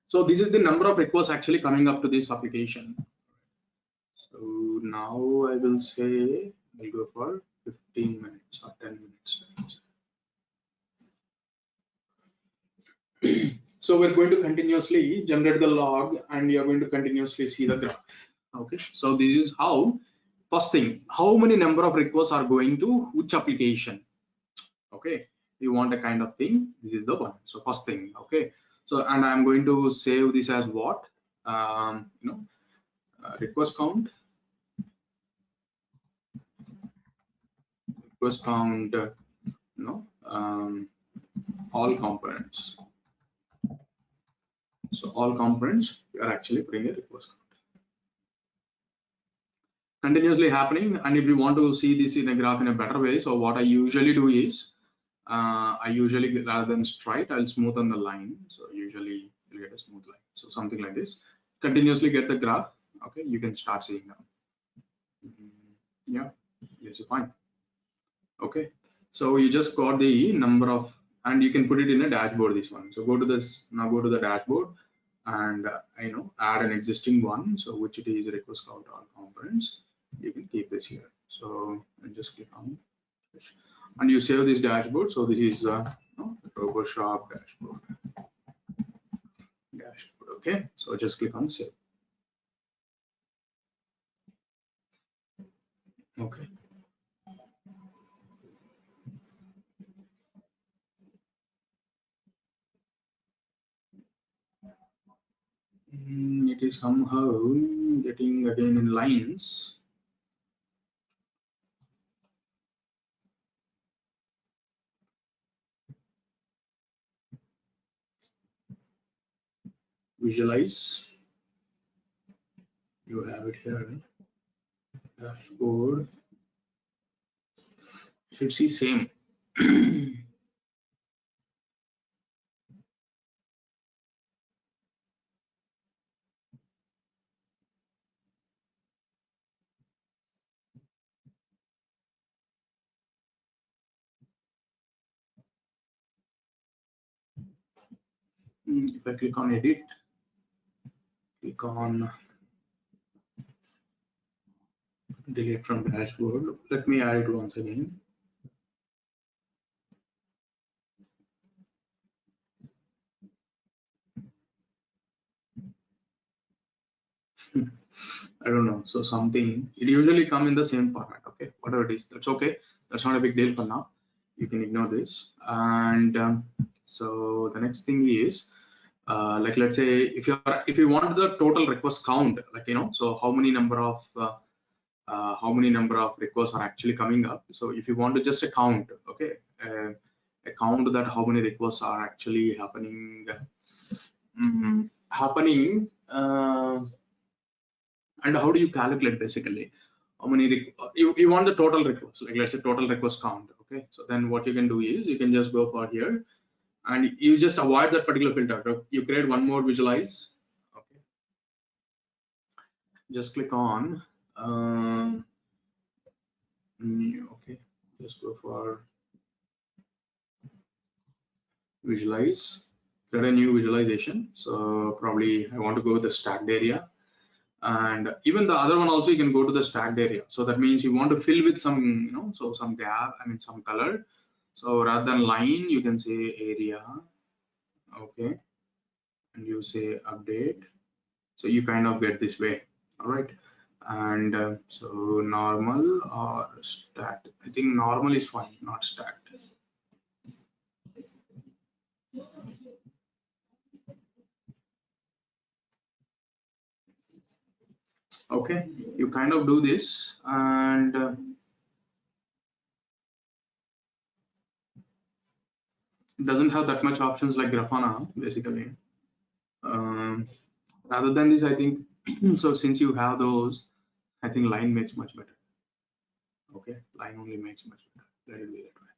so this is the number of requests actually coming up to this application. So now I will say I'll go for 15 minutes or 10 minutes. So we're going to continuously generate the log, and you're going to continuously see the graph. Okay, so this is how, first thing, how many number of requests are going to which application. Okay, you want a kind of thing, this is the one. So first thing, okay, so and I'm going to save this as what, request count, all components. So all components, you are actually putting a request count continuously happening. And if you want to see this in a graph in a better way, so what I usually do is I usually, rather than straight, I'll smoothen the line. So usually you'll get a smooth line. So something like this, continuously get the graph. Okay, you can start seeing now. Yeah, this is fine. Okay, so you just got the number of, and you can put it in a dashboard, this one. So go to this, now go to the dashboard, and add an existing one, so which it is request count all components. You can keep this here. So and just click on, and you save this dashboard. So this is RoboShop dashboard. Okay, so just click on save. Okay, it is somehow getting again in lines. Visualize, you have it here, dashboard, should see same. If I click on edit, click on delete from dashboard, let me add it once again. I don't know, so something, it usually come in the same format. Okay, whatever it is, that's okay, that's not a big deal for now. you can ignore this. And so the next thing is, like let's say if you want the total request count, like so how many number of requests are actually coming up. So if you want to just a count, okay, a count that how many requests are actually happening, and how do you calculate basically how many you want the total requests, like let's say total request count. Okay, so then what you can do is you can just go for here and you just avoid that particular filter. You create one more visualize. Okay, just click on okay, just go for visualize, create a new visualization. So probably I want to go with the stacked area, and even the other one also you can go to the stacked area. So that means you want to fill with some so some gap, I mean some color. So rather than line you can say area. Okay, and you say update, so you kind of get this way. All right, and so normal or stacked, I think normal is fine, not stacked. Okay, you kind of do this, and it doesn't have that much options like Grafana basically. Rather than this, I think so since you have those, I think line makes much better. Okay, line only makes much better. Let it be that way.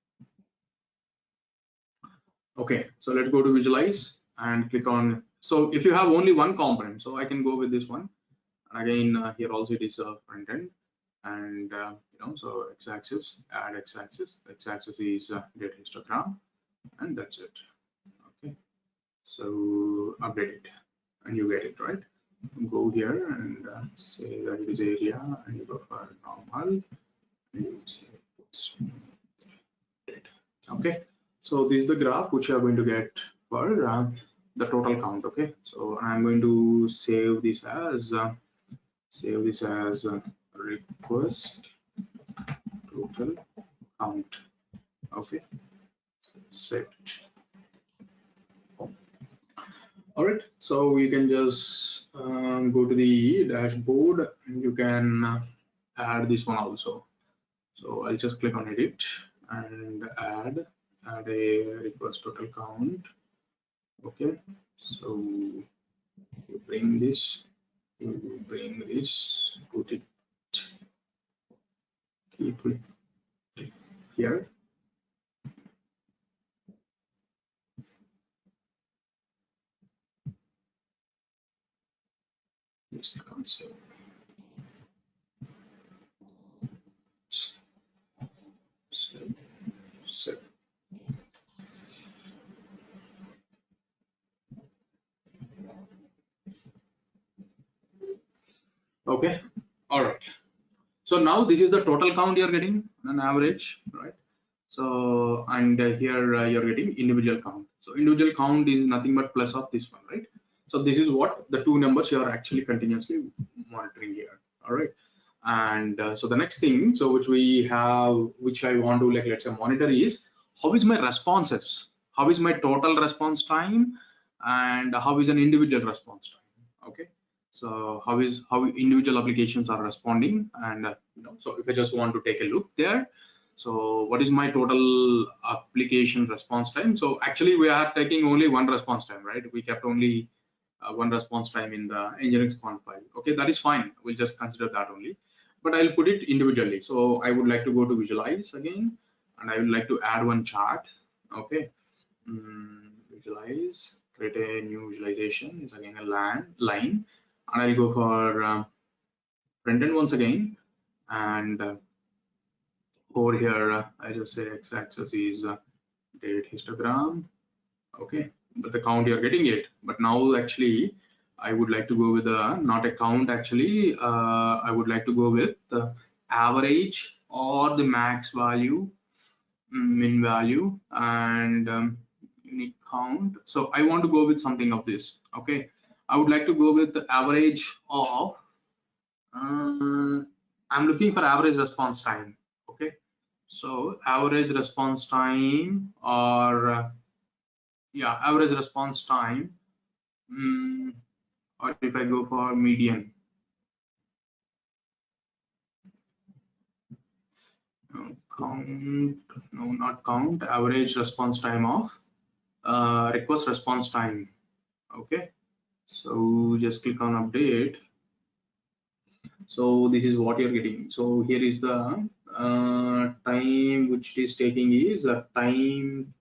Okay, so let's go to visualize and click on. So if you have only one component, so I can go with this one. And again, here also it is a front end, and so x-axis, add x-axis. X-axis is data histogram, and that's it. Okay, so update it, and you get it right. Go here and say that it is area, and you go for normal. And you say data. Okay, so this is the graph which you are going to get for the total count. Okay, so I'm going to save this as request total count. Okay, so save it. All right, so you can just go to the dashboard and you can add this one also. So I'll just click on edit and add a request total count. Okay, so you bring this, put it, keep it here. Just click on save. Save. Okay, all right. So now this is the total count you're getting an average, right? So and here you're getting individual count. So individual count is nothing but plus of this one, right? So this is what the two numbers you are actually continuously monitoring here. All right. And so the next thing, so which we have, which I want to like let's say monitor is how is my responses, how is my total response time, and how is an individual response time. Okay. So how individual applications are responding, and so if I just want to take a look there, so what is my total application response time? So actually we are taking only one response time, right? We kept only one response time in the engineering quant file. Okay, that is fine. We'll just consider that only, but I'll put it individually. So I would like to go to visualize again, and I would like to add one chart. Okay, visualize, create a new visualization. It's again a line, and I'll go for front end once again, and over here I just say x-axis is date histogram. Okay, but the count you're getting it, but now actually I would like to go with not a count actually. I would like to go with the average or the max value, min value, and unique count. So I want to go with something of this. Okay, I would like to go with the average of I'm looking for average response time. Okay, So average response time, or yeah, average response time, or if I go for median, count, no, not count, average response time of request response time. Okay, so just click on update. So this is what you're getting. So here is the time which it is taking is a time.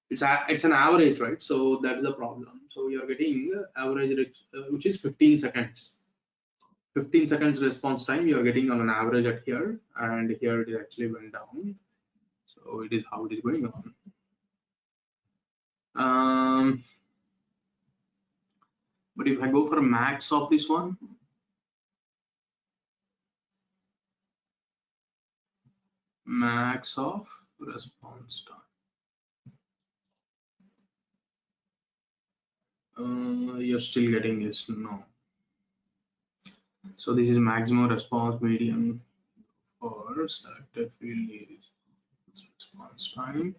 It's an average, right? So that's the problem. So you're getting average which is 15 seconds. 15 seconds response time you're getting on an average at here, and here it actually went down. So it is how it is going on. But if I go for a max of this one, max of response time, you're still getting is no. So this is maximum response median for selected field is response time.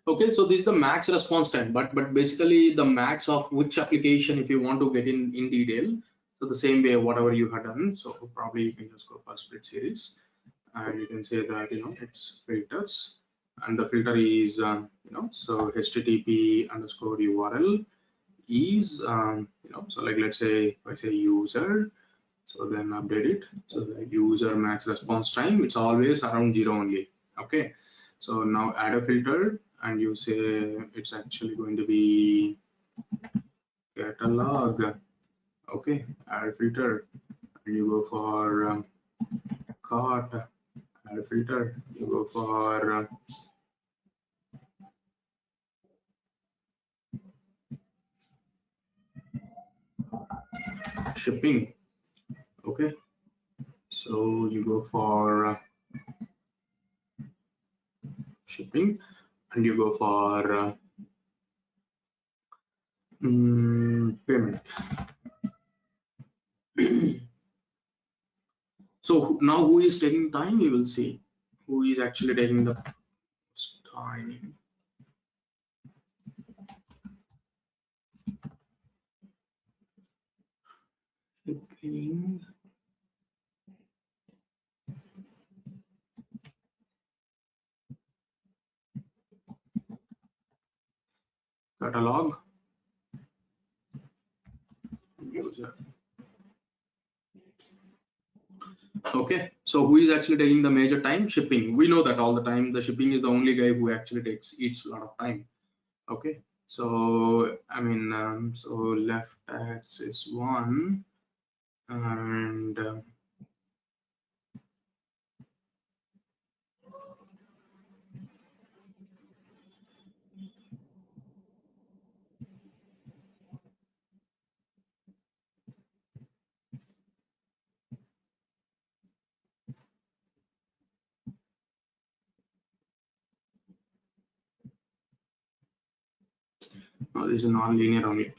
Okay, so this is the max response time, but basically the max of which application if you want to get in detail. So the same way whatever you had done. So probably you can just go for split series, and you can say that it's filters, and the filter is so HTTP underscore URL is so like let's say if I say user, so then update it. So the user max response time, it's always around 0 only. Okay, so now add a filter, and you say it's actually going to be catalog. Okay, add a filter, and you go for cart, add a filter, you go for shipping. Okay, so you go for shipping, and you go for payment. So now who is taking time, you will see who is actually taking the time. Shipping. Catalog. User. Okay, so who is actually taking the major time? Shipping. We know that all the time. The shipping is the only guy who actually eats a lot of time. Okay, so I mean, so left axis 1, and no, this is non-linear only.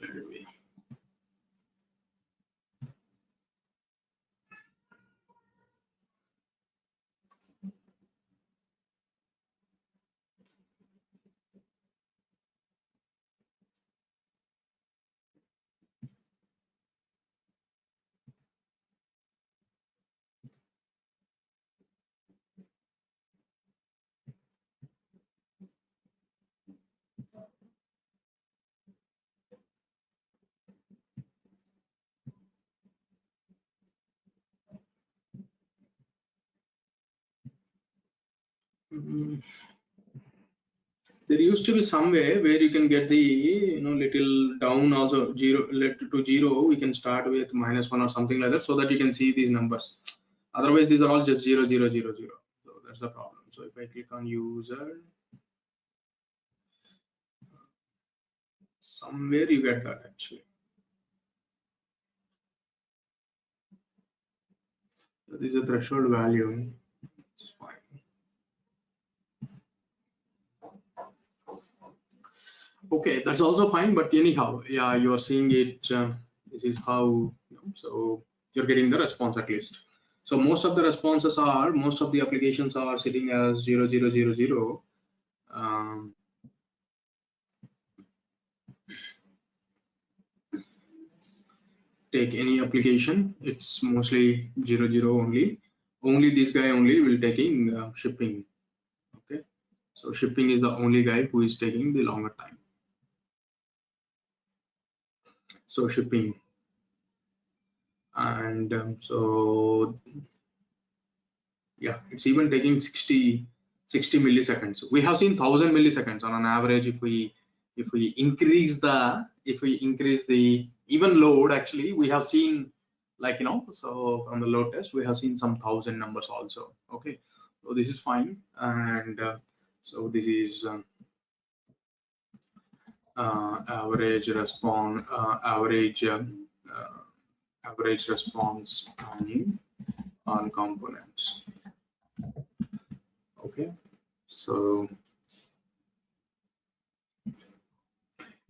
there used to be some way where you can get the little down also, zero to zero. We can start with -1 or something like that, so that you can see these numbers. Otherwise these are all just 0 0 0 0. So that's the problem. So if I click on user, somewhere you get that actually. So this is a threshold value. It's fine. Okay, that's also fine, but anyhow, yeah, you are seeing it. This is how, so you're getting the response at least. So most of the responses are, most of the applications are sitting as 0 0 0 0. Take any application, it's mostly 0 0 only this guy only will taking shipping. Okay, so shipping is the only guy who is taking the longer time. So shipping, and so yeah, it's even taking 60 milliseconds. We have seen 1000 milliseconds on an average. If we increase the even load, actually we have seen, like, so from the load test we have seen some 1000 numbers also. Okay, so this is fine. And so this is average response average response time on components. Okay, so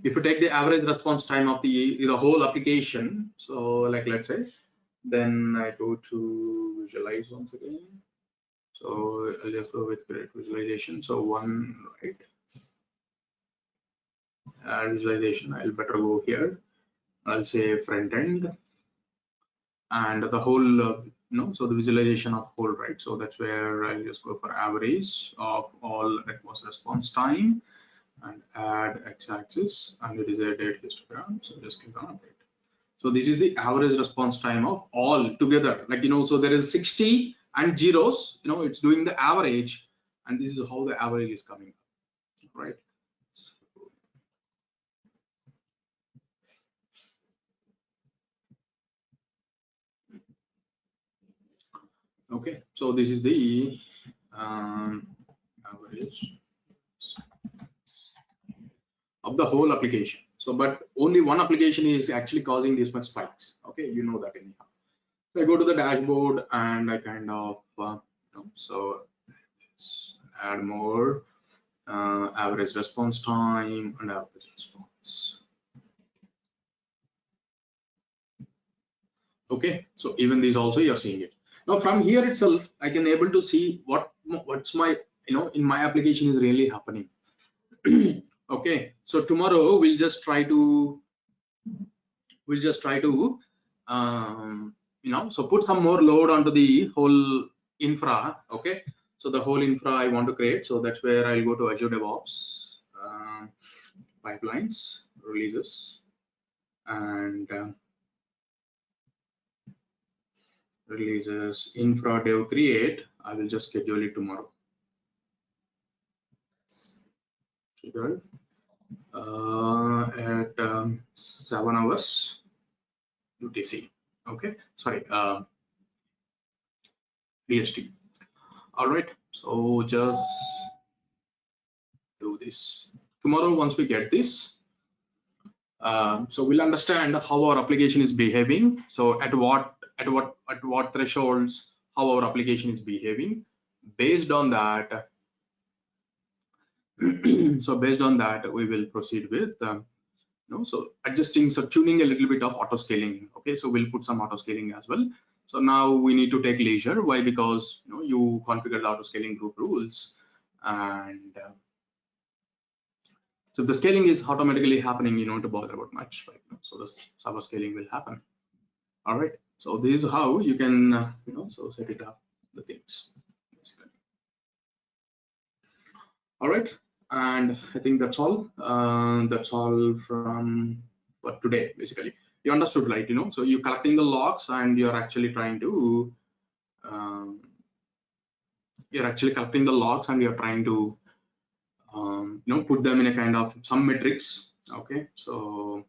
if you take the average response time of the whole application, so like, let's say, then I go to visualize once again. So I'll just go with create visualization. So one, right, add visualization. I'll better go here. I'll say front end, and the whole so the visualization of whole, right? So that's where I'll just go for average of all response time and add x-axis, and it is a date histogram. So just click on update. So this is the average response time of all together, like, so there is 60 and zeros, it's doing the average, and this is how the average is coming up, right? Okay, so this is the average of the whole application. So, but only one application is actually causing these much spikes. Okay, you know that anyhow. So I go to the dashboard and I kind of so let's add more average response time and average response. Okay, so even these also you're seeing it. Now from here itself, I can able to see what's my in my application is really happening. Okay, so tomorrow we'll just try to so put some more load onto the whole infra. Okay, so the whole infra I want to create, so that's where I'll go to Azure DevOps pipelines, releases, and releases infra dev create. I will just schedule it tomorrow. Triggered at 7 hours UTC. Okay, sorry, DST. All right, so just do this tomorrow. Once we get this, so we'll understand how our application is behaving. So at what thresholds how our application is behaving. Based on that, so based on that, we will proceed with so adjusting, so tuning a little bit of auto scaling. Okay, so we'll put some auto scaling as well. So now we need to take leisure. Why? Because you configure the auto scaling group rules, and so if the scaling is automatically happening, you don't have to bother about much, right? So the server scaling will happen. All right, so this is how you can so set it up, the things basically. All right, and I think that's all from for today. Basically, you understood, right? So you're collecting the logs and you're actually trying to you're actually collecting the logs and you're trying to put them in a kind of some metrics. Okay, so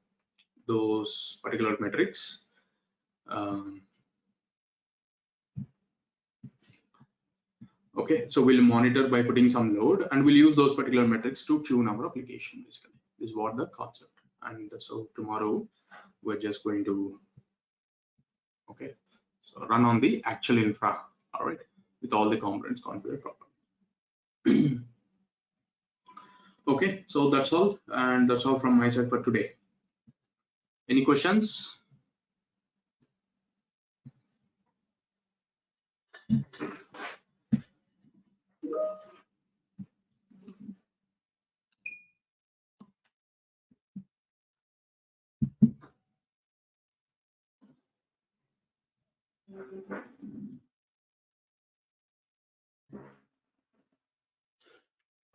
those particular metrics. Okay, so we'll monitor by putting some load, and we'll use those particular metrics to tune our application. Basically, this is what the concept. And so tomorrow we're just going to run on the actual infra, all right, with all the components configured properly. Okay, so that's all, and that's all from my side for today. Any questions?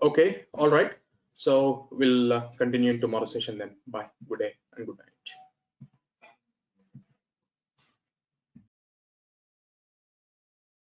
Okay, all right. So we'll continue in tomorrow's session then. Bye. Good day and good night.